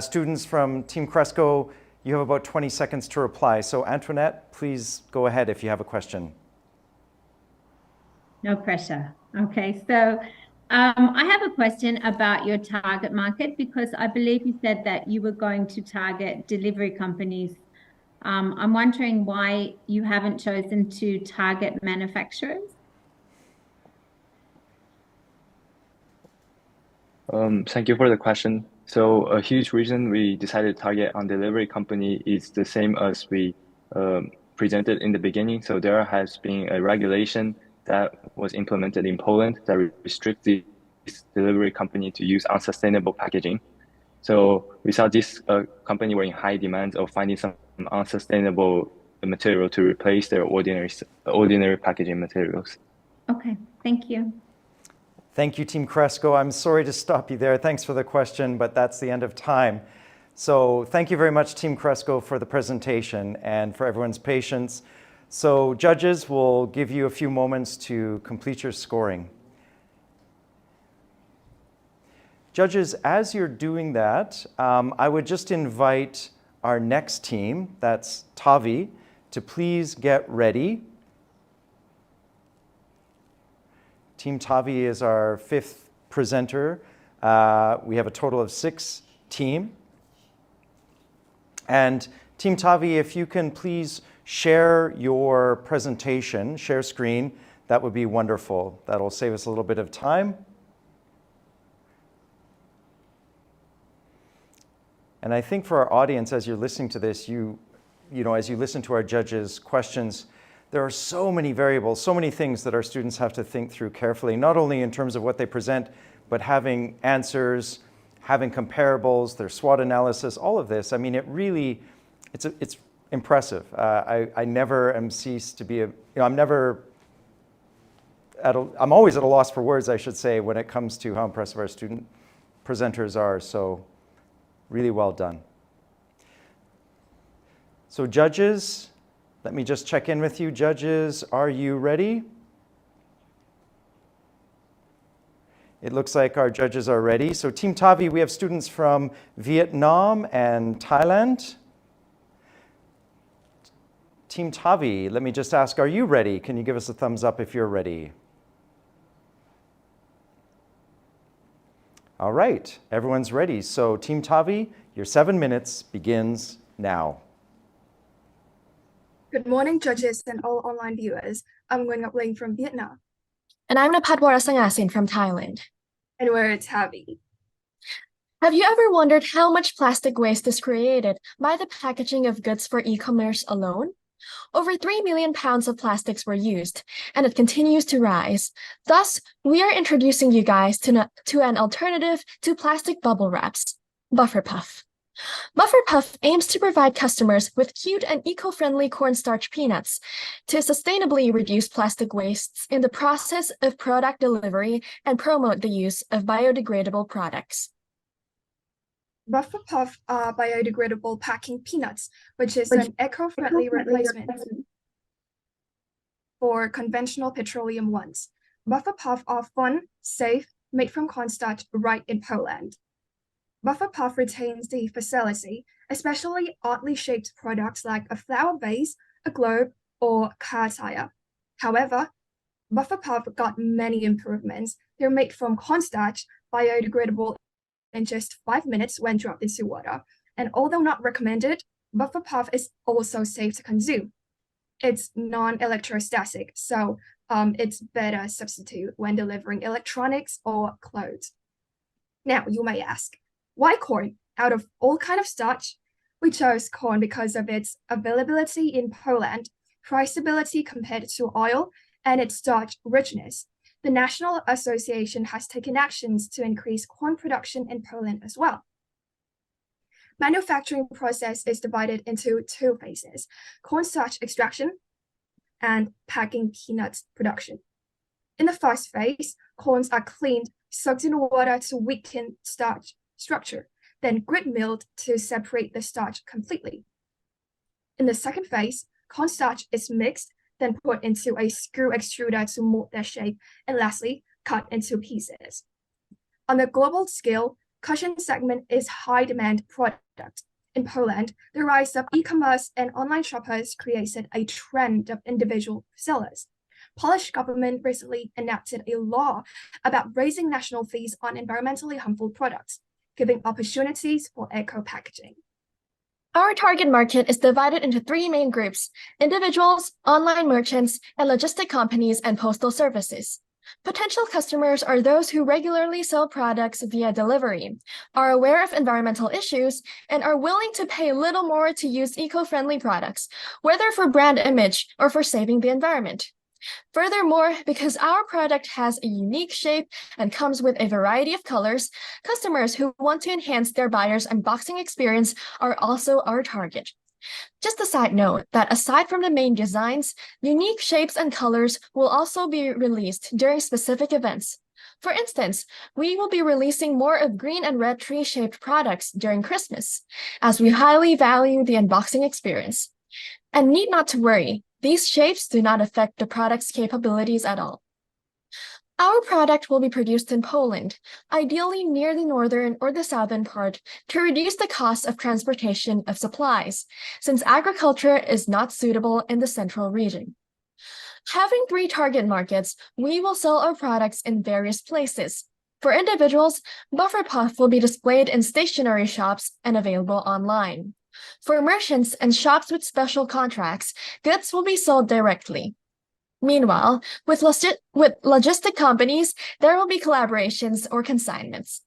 S1: students from Team Cresco, you have about 20 seconds to reply. So Antoinette, please go ahead if you have a question.
S4: No pressure. Okay, so I have a question about your target market, because I believe you said that you were going to target delivery companies. I'm wondering why you haven't chosen to target manufacturers.
S10: Thank you for the question. So a huge reason we decided to target on delivery company is the same as we presented in the beginning. So there has been a regulation that was implemented in Poland that restricts this delivery company to use unsustainable packaging. So we saw this company were in high demand of finding some unsustainable material to replace their ordinary packaging materials.
S4: Okay, thank you.
S1: Thank you, Team Cresco. I'm sorry to stop you there. Thanks for the question, but that's the end of time. So thank you very much, Team Cresco, for the presentation and for everyone's patience. So judges will give you a few moments to complete your scoring. Judges, as you're doing that, I would just invite our next team, that's Tavi, to please get ready. Team Tavi is our fifth presenter. We have a total of 6 team. And Team Tavi, if you can please share your presentation, share screen, that would be wonderful. That'll save us a little bit of time. And I think for our audience, as you're listening to this, as you listen to our judges' questions, there are so many variables, so many things that our students have to think through carefully, not only in terms of what they present, but having answers, having comparables, their SWOT analysis, all of this. I mean, it's impressive. I never am ceased to be I'm always at a loss for words, I should say, when it comes to how impressive our student presenters are. So really well done. So judges, let me just check in with you. Judges, are you ready? It looks like our judges are ready. So Team Tavi, we have students from Vietnam and Thailand. Team Tavi, let me just ask, are you ready? Can you give us a thumbs up if you're ready? All right, everyone's ready. So Team Tavi, your 7 minutes begins now.
S12: Good morning, judges and all online viewers. I'm Nguyen Ngọc Linh from Vietnam.
S13: And I'm Napatwara Sangasin from Thailand.
S12: And we're Tavi.
S13: Have you ever wondered how much plastic waste is created by the packaging of goods for e-commerce alone? Over 3 million pounds of plastics were used, and it continues to rise. Thus, we are introducing you guys to an alternative to plastic bubble wraps, Buffer Puff. Buffer Puff aims to provide customers with cute and eco-friendly cornstarch peanuts to sustainably reduce plastic wastes in the process of product delivery and promote the use of biodegradable products.
S12: Buffer Puff are biodegradable packing peanuts, which is an eco-friendly replacement for conventional petroleum ones. Buffer Puff are fun, safe, made from cornstarch right in Poland. Buffer Puff retains the facility, especially oddly shaped products like a flower vase, a globe, or car tire. However, Buffer Puff got many improvements. They're made from cornstarch, biodegradable in just 5 minutes when dropped into water. And although not recommended, Buffer Puff is also safe to consume. It's non-electrostatic, so it's better substitute when delivering electronics or clothes. Now, you may ask, why corn? Out of all kind of starch, we chose corn because of its availability in Poland, price stability compared to oil, and its starch richness. The National Association has taken actions to increase corn production in Poland as well. Manufacturing process is divided into 2 phases: cornstarch extraction and packing peanuts production. In the first phase, corns are cleaned, soaked in water to weaken starch structure, then grit milled to separate the starch completely. In the second phase, cornstarch is mixed, then put into a screw extruder to mold their shape, and lastly, cut into pieces. On a global scale, cushion segment is high demand product. In Poland, the rise of e-commerce and online shoppers created a trend of individual sellers. Polish government recently enacted a law about raising national fees on environmentally harmful products, giving opportunities for eco-packaging.
S13: Our target market is divided into 3 main groups: individuals, online merchants, and logistic companies and postal services. Potential customers are those who regularly sell products via delivery, are aware of environmental issues, and are willing to pay a little more to use eco-friendly products, whether for brand image or for saving the environment. Furthermore, because our product has a unique shape and comes with a variety of colors, customers who want to enhance their buyer's unboxing experience are also our target. Just a side note that aside from the main designs, unique shapes and colors will also be released during specific events. For instance, we will be releasing more of green and red tree-shaped products during Christmas, as we highly value the unboxing experience. And need not to worry, these shapes do not affect the product's capabilities at all. Our product will be produced in Poland, ideally near the northern or the southern part, to reduce the cost of transportation of supplies, since agriculture is not suitable in the central region. Having 3 target markets, we will sell our products in various places. For individuals, Buffer Puff will be displayed in stationery shops and available online. For merchants and shops with special contracts, goods will be sold directly. Meanwhile, with logistic companies, there will be collaborations or consignments.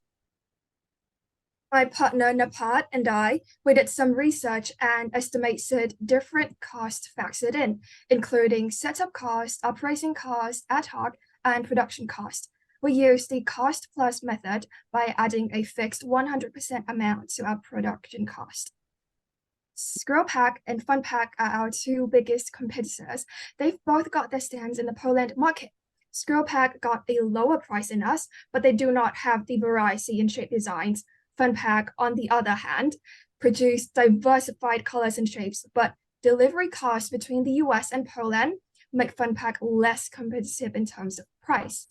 S12: My partner Napat and I, we did some research and estimated different costs factored in, including setup cost, operating cost, ad hoc, and production cost. We used the cost plus method by adding a fixed 100% amount to our production cost. Scrollpack and Funpack are our two biggest competitors. They've both got their stands in the Poland market. Scrollpack got a lower price than us, but they do not have the variety in shape designs. Funpack, on the other hand, produce diversified colors and shapes, but delivery costs between the US and Poland make Funpack less competitive in terms of price.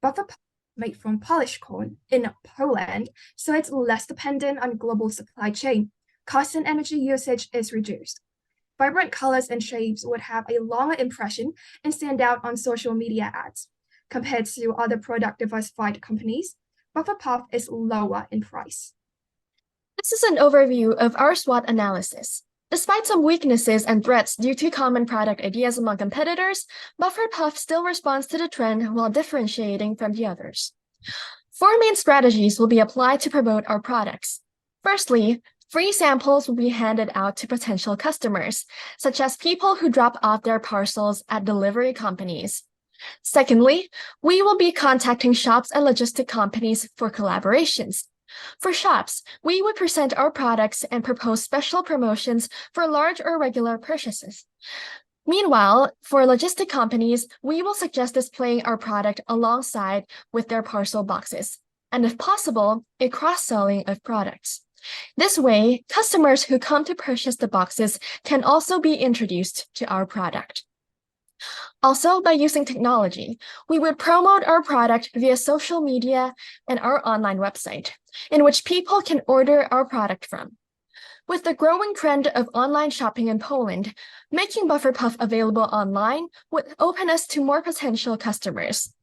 S12: Buffer Puff made from polished corn in Poland, so it's less dependent on global supply chain. Cost and energy usage is reduced. Vibrant colors and shapes would have a longer impression and stand out on social media ads. Compared to other product diversified companies, Buffer Puff is lower in price.
S13: This is an overview of our SWOT analysis. Despite some weaknesses and threats due to common product ideas among competitors, Buffer Puff still responds to the trend while differentiating from the others. 4 main strategies will be applied to promote our products. Firstly, free samples will be handed out to potential customers, such as people who drop off their parcels at delivery companies. Secondly, we will be contacting shops and logistic companies for collaborations. For shops, we would present our products and propose special promotions for large or regular purchases. Meanwhile, for logistic companies, we will suggest displaying our product alongside with their parcel boxes, and if possible, a cross-selling of products. This way, customers who come to purchase the boxes can also be introduced to our product. Also, by using technology, we would promote our product via social media and our online website, in which people can order our product from. With the growing trend of online shopping in Poland, making Buffer Puff available online would open us to more potential customers.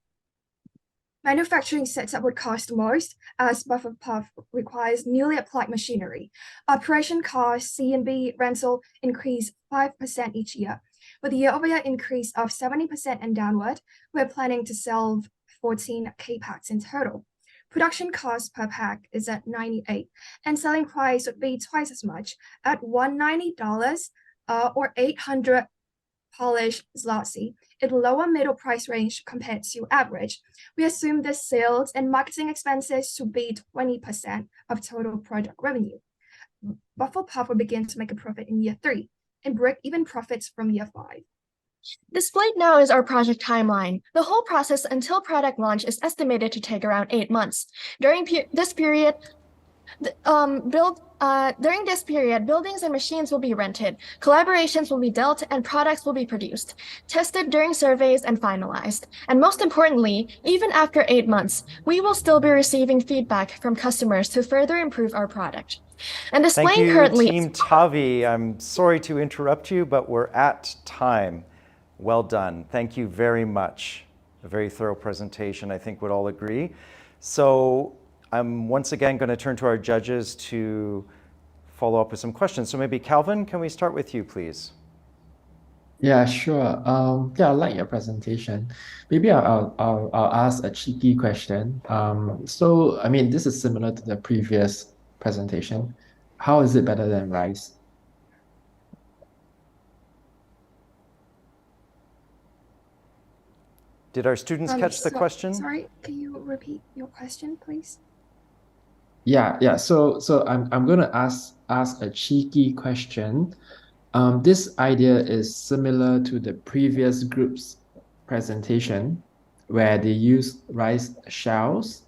S12: Manufacturing setup would cost most, as Buffer Puff requires newly applied machinery. Operation costs, C&B rental increase 5% each year. With a year-over-year increase of 70% and downward, we're planning to sell 14K packs in total. Production cost per pack is at $98, and selling price would be twice as much at $190 or 800 Polish zloty, in lower middle price range compared to average. We assume the sales and marketing expenses to be 20% of total product revenue. Buffer Puff will begin to make a profit in year 3 and break even profits from year 5.
S13: Displayed now is our project timeline. The whole process until product launch is estimated to take around 8 months. During this period, buildings and machines will be rented, collaborations will be dealt, and products will be produced, tested during surveys, and finalized. And most importantly, even after 8 months, we will still be receiving feedback from customers to further improve our product. And displaying currently—
S1: Thank you, Team Tavi. I'm sorry to interrupt you, but we're at time. Well done. Thank you very much. A very thorough presentation, I think we'd all agree. So I'm once again going to turn to our judges to follow up with some questions. So maybe Calvin, can we start with you, please?
S6: Yeah, sure. Yeah, I like your presentation. Maybe I'll ask a cheeky question. So I mean, this is similar to the previous presentation. How is it better than rice?
S1: Did our students catch the question?
S12: Sorry, can you repeat your question, please?
S6: Yeah. So I'm gonna ask a cheeky question. This idea is similar to the previous group's presentation, where they use rice shells,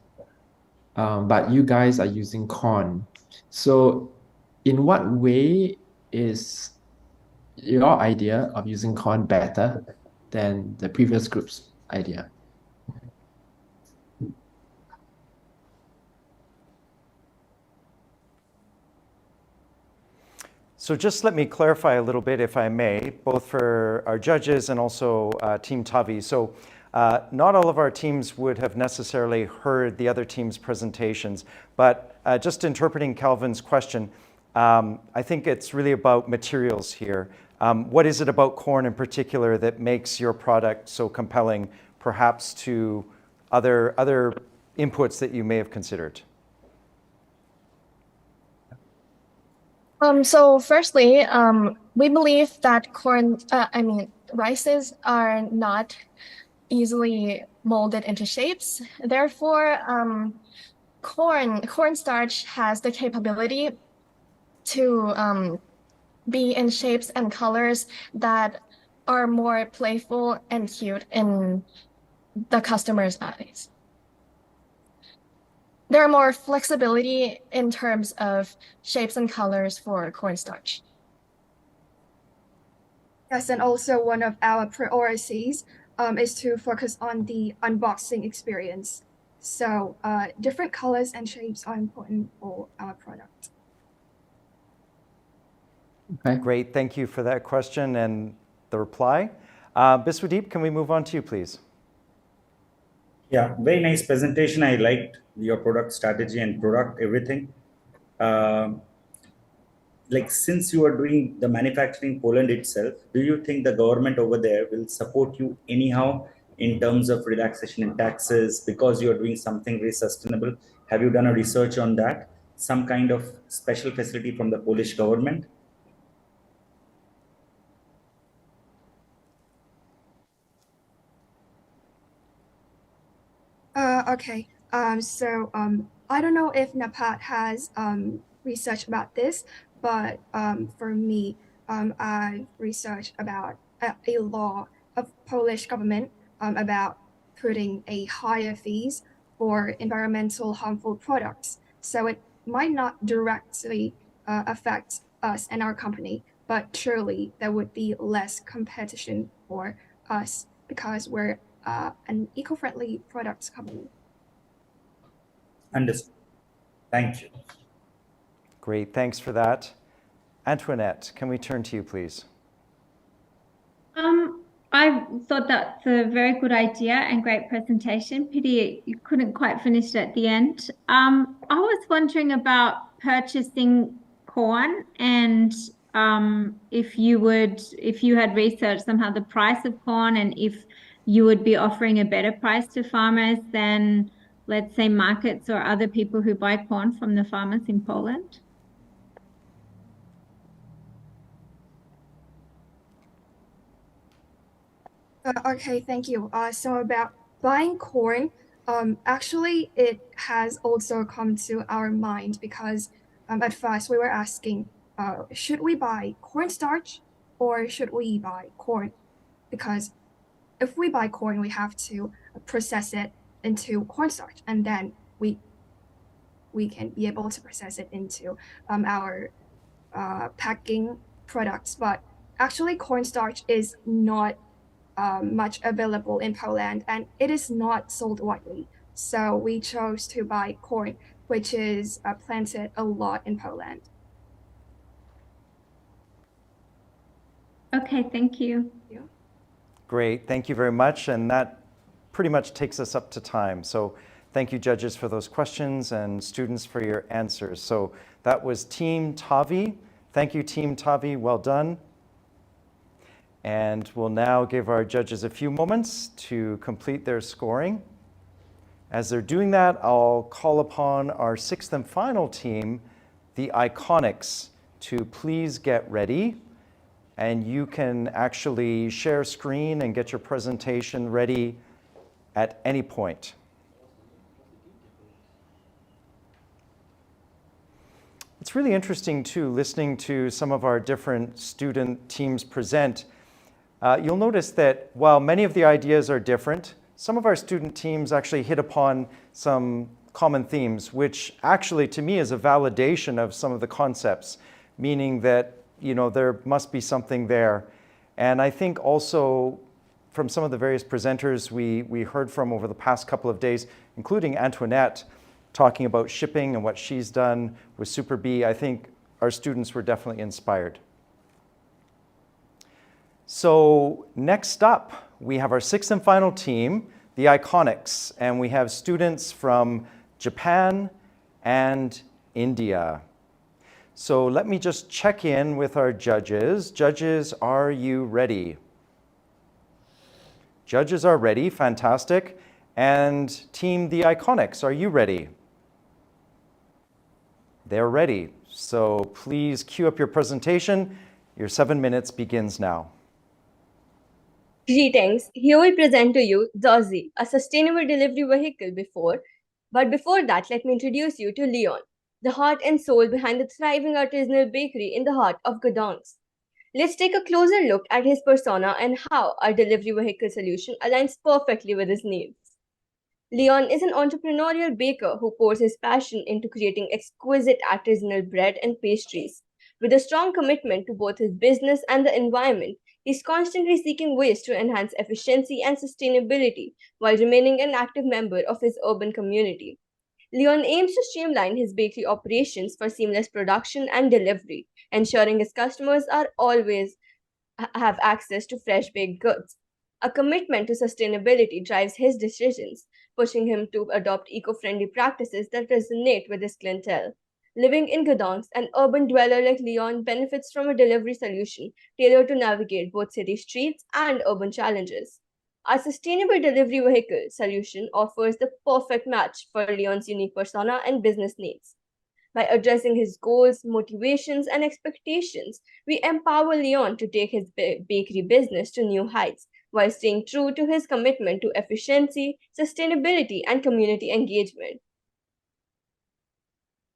S6: but you guys are using corn. So in what way is your idea of using corn better than the previous group's idea?
S1: So just let me clarify a little bit, if I may, both for our judges and also Team Tavi. So not all of our teams would have necessarily heard the other team's presentations, but just interpreting Calvin's question, I think it's really about materials here. What is it about corn in particular that makes your product so compelling, perhaps to other inputs that you may have considered?
S13: So firstly, we believe that rices are not easily molded into shapes. Therefore, cornstarch has the capability to be in shapes and colors that are more playful and cute in the customer's eyes. There are more flexibility in terms of shapes and colors for cornstarch.
S12: Yes, and also one of our priorities is to focus on the unboxing experience. So different colors and shapes are important for our product.
S6: Okay.
S1: Great, thank you for that question and the reply. Biswadeep, can we move on to you, please?
S5: Yeah, very nice presentation. I liked your product strategy and product everything. Like, since you are doing the manufacturing in Poland itself, do you think the government over there will support you anyhow in terms of relaxation in taxes because you are doing something very sustainable? Have you done a research on that? Some kind of special facility from the Polish government?
S12: Okay. I don't know if NAPAT has research about this, but for me, I researched about a law of Polish government about putting a higher fees for environmental harmful products. So it might not directly affect us and our company, but surely there would be less competition for us because we're an eco-friendly products company.
S5: Understood. Thank you.
S1: Great, thanks for that. Antoinette, can we turn to you, please?
S4: I thought that's a very good idea and great presentation. Pity you couldn't quite finish it at the end. I was wondering about purchasing corn and if you had researched somehow the price of corn and if you would be offering a better price to farmers than, let's say, markets or other people who buy corn from the farmers in Poland.
S12: Okay, thank you. So about buying corn, actually it has also come to our mind because at first we were asking, should we buy cornstarch or should we buy corn? Because if we buy corn, we have to process it into cornstarch, and then we can be able to process it into our packing products. But actually, cornstarch is not much available in Poland, and it is not sold widely. So we chose to buy corn, which is planted a lot in Poland.
S4: Okay, thank you.
S1: Great, thank you very much. And that pretty much takes us up to time. So thank you, judges, for those questions and students for your answers. So that was Team Tavi. Thank you, Team Tavi, well done. And we'll now give our judges a few moments to complete their scoring. As they're doing that, I'll call upon our sixth and final team, the Iconics, to please get ready. And you can actually share screen and get your presentation ready at any point. It's really interesting, too, listening to some of our different student teams present. You'll notice that while many of the ideas are different, some of our student teams actually hit upon some common themes, which actually, to me, is a validation of some of the concepts, meaning that there must be something there. And I think also from some of the various presenters we heard from over the past couple of days, including Antoinette, talking about shipping and what she's done with Super B, I think our students were definitely inspired. So next up, we have our sixth and final team, the Iconics, and we have students from Japan and India. So let me just check in with our judges. Judges, are you ready? Judges are ready, fantastic. And team the Iconics, are you ready? They're ready. So please cue up your presentation. Your 7 minutes begins now.
S14: Greetings. Here we present to you Dozy, a sustainable delivery vehicle But before that, let me introduce you to Leon, the heart and soul behind the thriving artisanal bakery in the heart of Gdansk. Let's take a closer look at his persona and how our delivery vehicle solution aligns perfectly with his needs. Leon is an entrepreneurial baker who pours his passion into creating exquisite artisanal bread and pastries. With a strong commitment to both his business and the environment, he's constantly seeking ways to enhance efficiency and sustainability while remaining an active member of his urban community. Leon aims to streamline his bakery operations for seamless production and delivery, ensuring his customers are always have access to fresh baked goods. A commitment to sustainability drives his decisions, pushing him to adopt eco-friendly practices that resonate with his clientele. Living in Gdansk, an urban dweller like Leon benefits from a delivery solution tailored to navigate both city streets and urban challenges. Our sustainable delivery vehicle solution offers the perfect match for Leon's unique persona and business needs. By addressing his goals, motivations, and expectations, we empower Leon to take his bakery business to new heights while staying true to his commitment to efficiency, sustainability, and community engagement.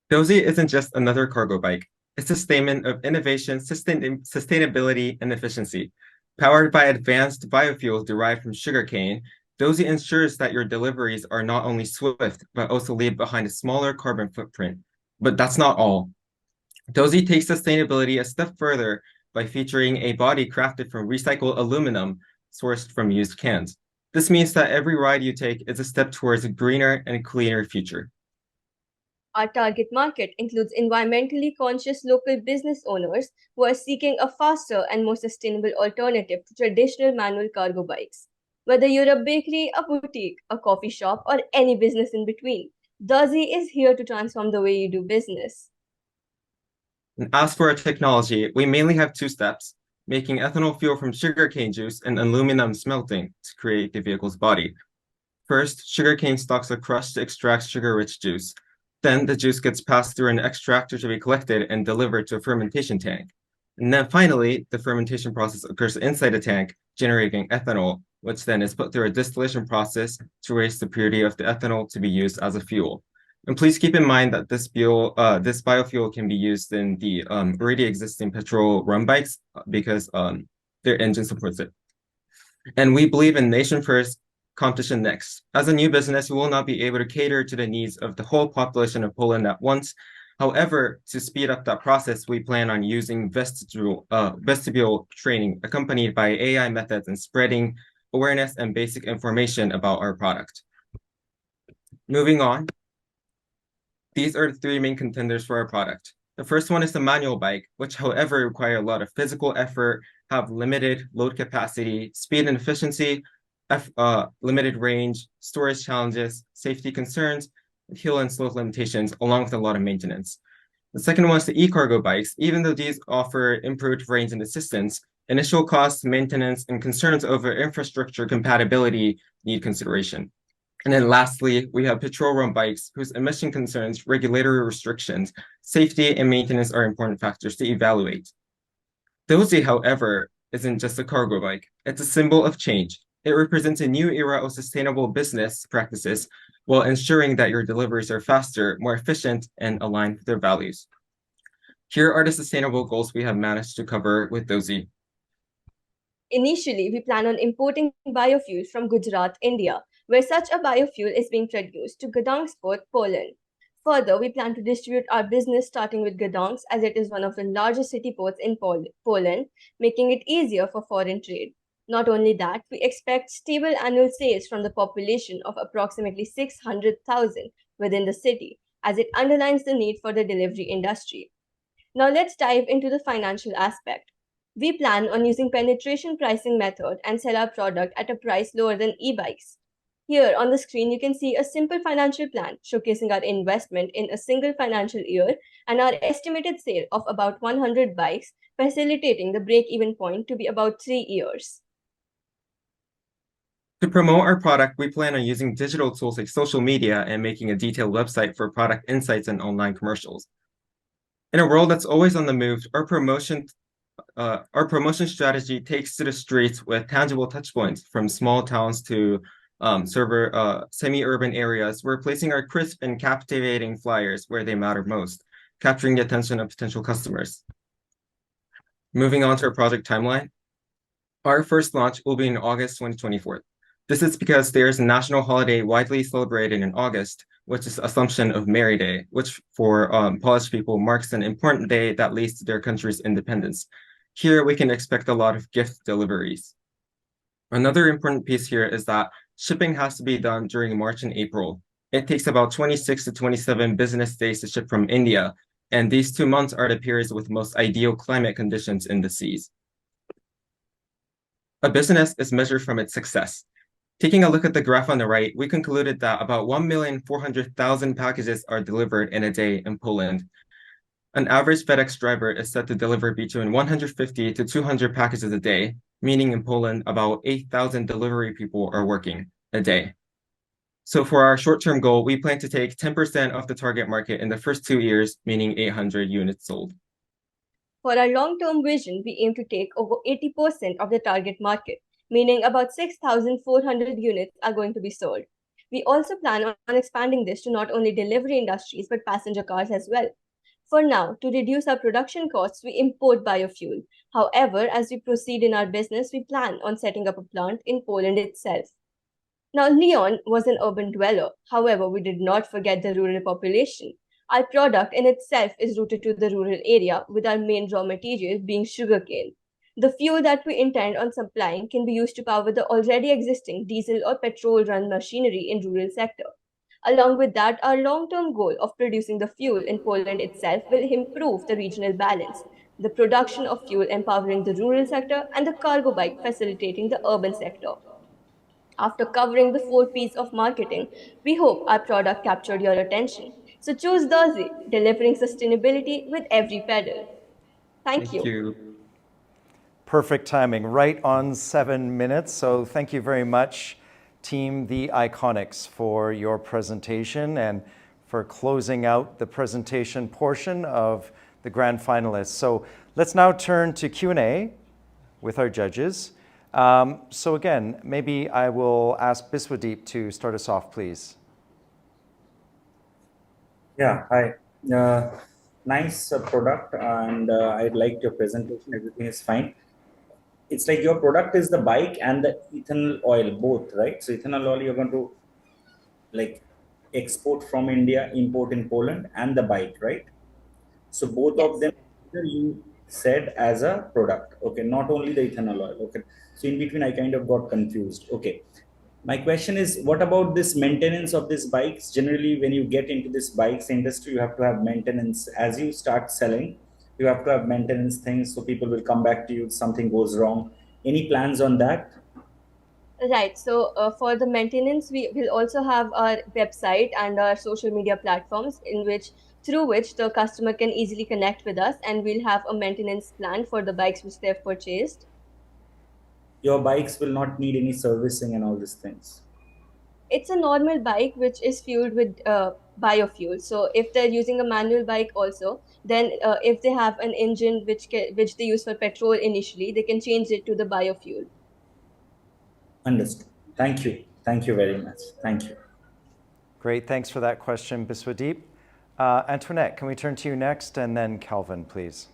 S15: Dozy isn't just another cargo bike. It's a statement of innovation, sustainability, and efficiency. Powered by advanced biofuels derived from sugarcane, Dozy ensures that your deliveries are not only swift, but also leave behind a smaller carbon footprint. But that's not all. Dozy takes sustainability a step further by featuring a body crafted from recycled aluminum sourced from used cans. This means that every ride you take is a step towards a greener and cleaner future.
S14: Our target market includes environmentally conscious local business owners who are seeking a faster and more sustainable alternative to traditional manual cargo bikes. Whether you're a bakery, a boutique, a coffee shop, or any business in between, Dozy is here to transform the way you do business.
S15: And as for our technology, we mainly have two steps: making ethanol fuel from sugarcane juice and aluminum smelting to create the vehicle's body. First, sugarcane stalks are crushed to extract sugar-rich juice. Then the juice gets passed through an extractor to be collected and delivered to a fermentation tank. And then finally, the fermentation process occurs inside a tank, generating ethanol, which then is put through a distillation process to raise the purity of the ethanol to be used as a fuel. And please keep in mind that this biofuel can be used in the already existing petrol run bikes because their engine supports it. And we believe in nation first, competition next. As a new business, we will not be able to cater to the needs of the whole population of Poland at once. However, to speed up that process, we plan on using vestibule training accompanied by AI methods and spreading awareness and basic information about our product. Moving on, these are the three main contenders for our product. The first one is the manual bike, which however require a lot of physical effort, have limited load capacity, speed and efficiency, limited range, storage challenges, safety concerns, hill and slope limitations, along with a lot of maintenance. The second one is the e-cargo bikes. Even though these offer improved range and assistance, initial costs, maintenance, and concerns over infrastructure compatibility need consideration. And then lastly, we have petrol run bikes whose emission concerns, regulatory restrictions, safety, and maintenance are important factors to evaluate. Dozy, however, isn't just a cargo bike. It's a symbol of change. It represents a new era of sustainable business practices while ensuring that your deliveries are faster, more efficient, and aligned with their values. Here are the sustainable goals we have managed to cover with Dozy.
S14: Initially, we plan on importing biofuels from Gujarat, India, where such a biofuel is being produced, to Gdansk port, Poland. Further, we plan to distribute our business starting with Gdansk, as it is one of the largest city ports in Poland, making it easier for foreign trade. Not only that, we expect stable annual sales from the population of approximately 600,000 within the city, as it underlines the need for the delivery industry. Now let's dive into the financial aspect. We plan on using penetration pricing method and sell our product at a price lower than e-bikes. Here on the screen, you can see a simple financial plan showcasing our investment in a single financial year and our estimated sale of about 100 bikes, facilitating the break-even point to be about 3 years.
S15: To promote our product, we plan on using digital tools like social media and making a detailed website for product insights and online commercials. In a world that's always on the move, our promotion strategy takes to the streets with tangible touchpoints from small towns to semi-urban areas. We're placing our crisp and captivating flyers where they matter most, capturing the attention of potential customers. Moving on to our project timeline. Our first launch will be in August 2024. This is because there's a national holiday widely celebrated in August, which is Assumption of Mary Day, which for Polish people marks an important day that leads to their country's independence. Here, we can expect a lot of gift deliveries. Another important piece here is that shipping has to be done during March and April. It takes about 26 to 27 business days to ship from India, and these 2 months are the periods with most ideal climate conditions in the seas. A business is measured from its success. Taking a look at the graph on the right, we concluded that about 1,400,000 packages are delivered in a day in Poland. An average FedEx driver is said to deliver between 150 to 200 packages a day, meaning in Poland, about 8,000 delivery people are working a day. So for our short-term goal, we plan to take 10% of the target market in the first 2 years, meaning 800 units sold.
S14: For our long-term vision, we aim to take over 80% of the target market, meaning about 6,400 units are going to be sold. We also plan on expanding this to not only delivery industries, but passenger cars as well. For now, to reduce our production costs, we import biofuel. However, as we proceed in our business, we plan on setting up a plant in Poland itself. Now, Leon was an urban dweller. However, we did not forget the rural population. Our product in itself is rooted to the rural area, with our main raw material being sugarcane. The fuel that we intend on supplying can be used to power the already existing diesel or petrol-run machinery in rural sector. Along with that, our long-term goal of producing the fuel in Poland itself will improve the regional balance, the production of fuel empowering the rural sector and the cargo bike facilitating the urban sector. After covering the 4 P's of marketing, we hope our product captured your attention. So choose Dozy, delivering sustainability with every pedal. Thank you.
S1: Perfect timing, right on 7 minutes. So thank you very much, Team The Iconics, for your presentation and for closing out the presentation portion of the grand finalists. So let's now turn to Q&A with our judges. So again, maybe I will ask Biswadeep to start us off, please.
S5: Yeah, hi. Nice product, and I'd like your presentation. Everything is fine. It's like your product is the bike and the ethanol oil, both, right? So ethanol oil you're going to like export from India, import in Poland, and the bike, right? So both of them you said as a product, okay? Not only the ethanol oil, okay? So in between I kind of got confused. Okay. My question is, what about this maintenance of these bikes? Generally, when you get into this bikes industry, you have to have maintenance. As you start selling, you have to have maintenance things, so people will come back to you if something goes wrong. Any plans on that?
S14: Right. So for the maintenance, we will also have our website and our social media platforms through which the customer can easily connect with us, and we'll have a maintenance plan for the bikes which they've purchased.
S5: Your bikes will not need any servicing and all these things.
S14: It's a normal bike which is fueled with biofuel. So if they're using a manual bike also, then if they have an engine which they use for petrol initially, they can change it to the biofuel.
S5: Understood. Thank you. Thank you very much. Thank you.
S1: Great. Thanks for that question, Biswadeep. Antoinette, can we turn to you next? And then Calvin, please.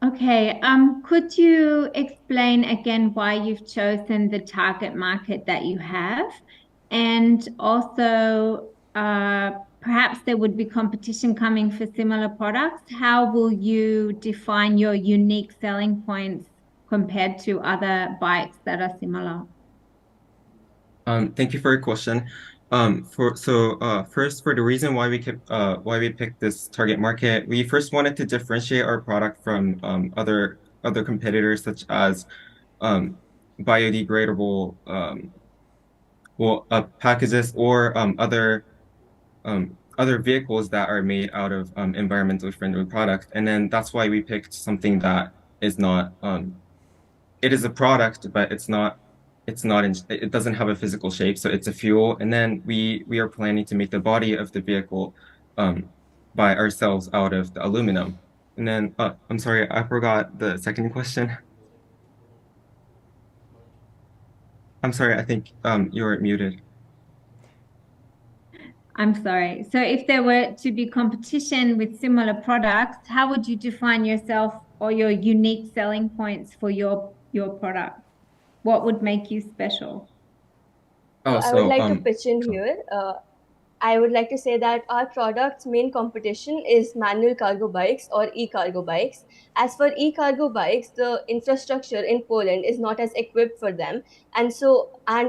S4: Okay, could you explain again why you've chosen the target market that you have? And also, perhaps there would be competition coming for similar products. How will you define your unique selling points compared to other bikes that are similar?
S15: Thank you for your question. First, for the reason why we picked this target market, we first wanted to differentiate our product from other competitors, such as biodegradable packages or other vehicles that are made out of environmentally friendly products. And then that's why we picked something that is not it is a product, but it's not it doesn't have a physical shape, so it's a fuel. And then we are planning to make the body of the vehicle by ourselves out of the aluminum. And then I'm sorry, I forgot the second question. I'm sorry, I think you were muted.
S4: I'm sorry. So if there were to be competition with similar products, how would you define yourself or your unique selling points for your product? What would make you special?
S14: So I would like to pitch in here. I would like to say that our product's main competition is manual cargo bikes or e-cargo bikes. As for e-cargo bikes, the infrastructure in Poland is not as equipped for them. And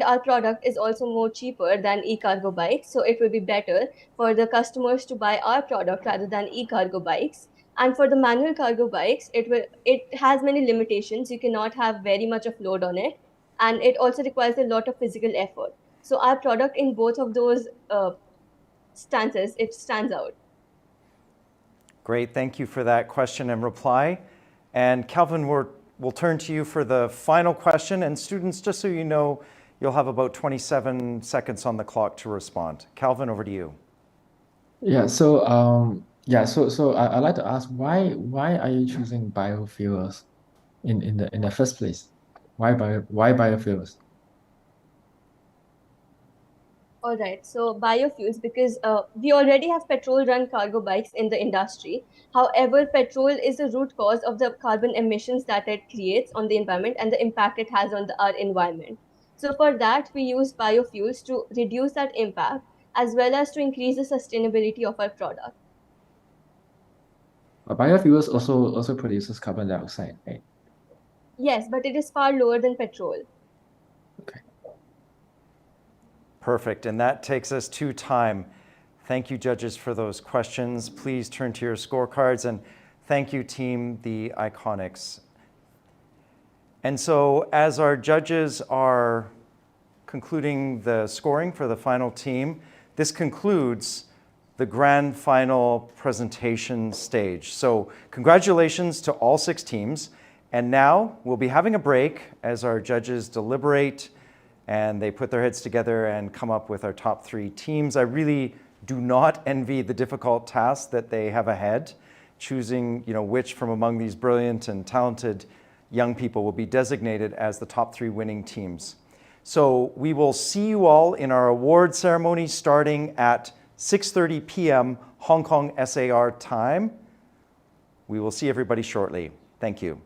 S14: our product is also more cheaper than e-cargo bikes. So it will be better for the customers to buy our product rather than e-cargo bikes. And for the manual cargo bikes, it has many limitations. You cannot have very much of load on it. And it also requires a lot of physical effort. So our product in both of those stances, it stands out.
S1: Great, thank you for that question and reply. And Calvin, we'll turn to you for the final question. And students, just so you know, you'll have about 27 seconds on the clock to respond. Calvin, over to you.
S6: Yeah, so I'd like to ask why are you choosing biofuels in the first place? Why biofuels?
S14: All right, so biofuels, because we already have petrol-run cargo bikes in the industry. However, petrol is the root cause of the carbon emissions that it creates on the environment and the impact it has on our environment. So for that, we use biofuels to reduce that impact as well as to increase the sustainability of our product.
S6: Biofuels also produces carbon dioxide, right?
S14: Yes, but it is far lower than petrol.
S6: Okay.
S1: Perfect, and that takes us to time. Thank you, judges, for those questions. Please turn to your scorecards, and thank you, team, the Iconics. And so as our judges are concluding the scoring for the final team, this concludes the grand final presentation stage. So congratulations to all 6 teams. And now we'll be having a break as our judges deliberate and they put their heads together and come up with our top 3 teams. I really do not envy the difficult task that they have ahead, choosing which from among these brilliant and talented young people will be designated as the top 3 winning teams. So we will see you all in our award ceremony starting at 6:30 p.m. Hong Kong SAR time. We will see everybody shortly. Thank you.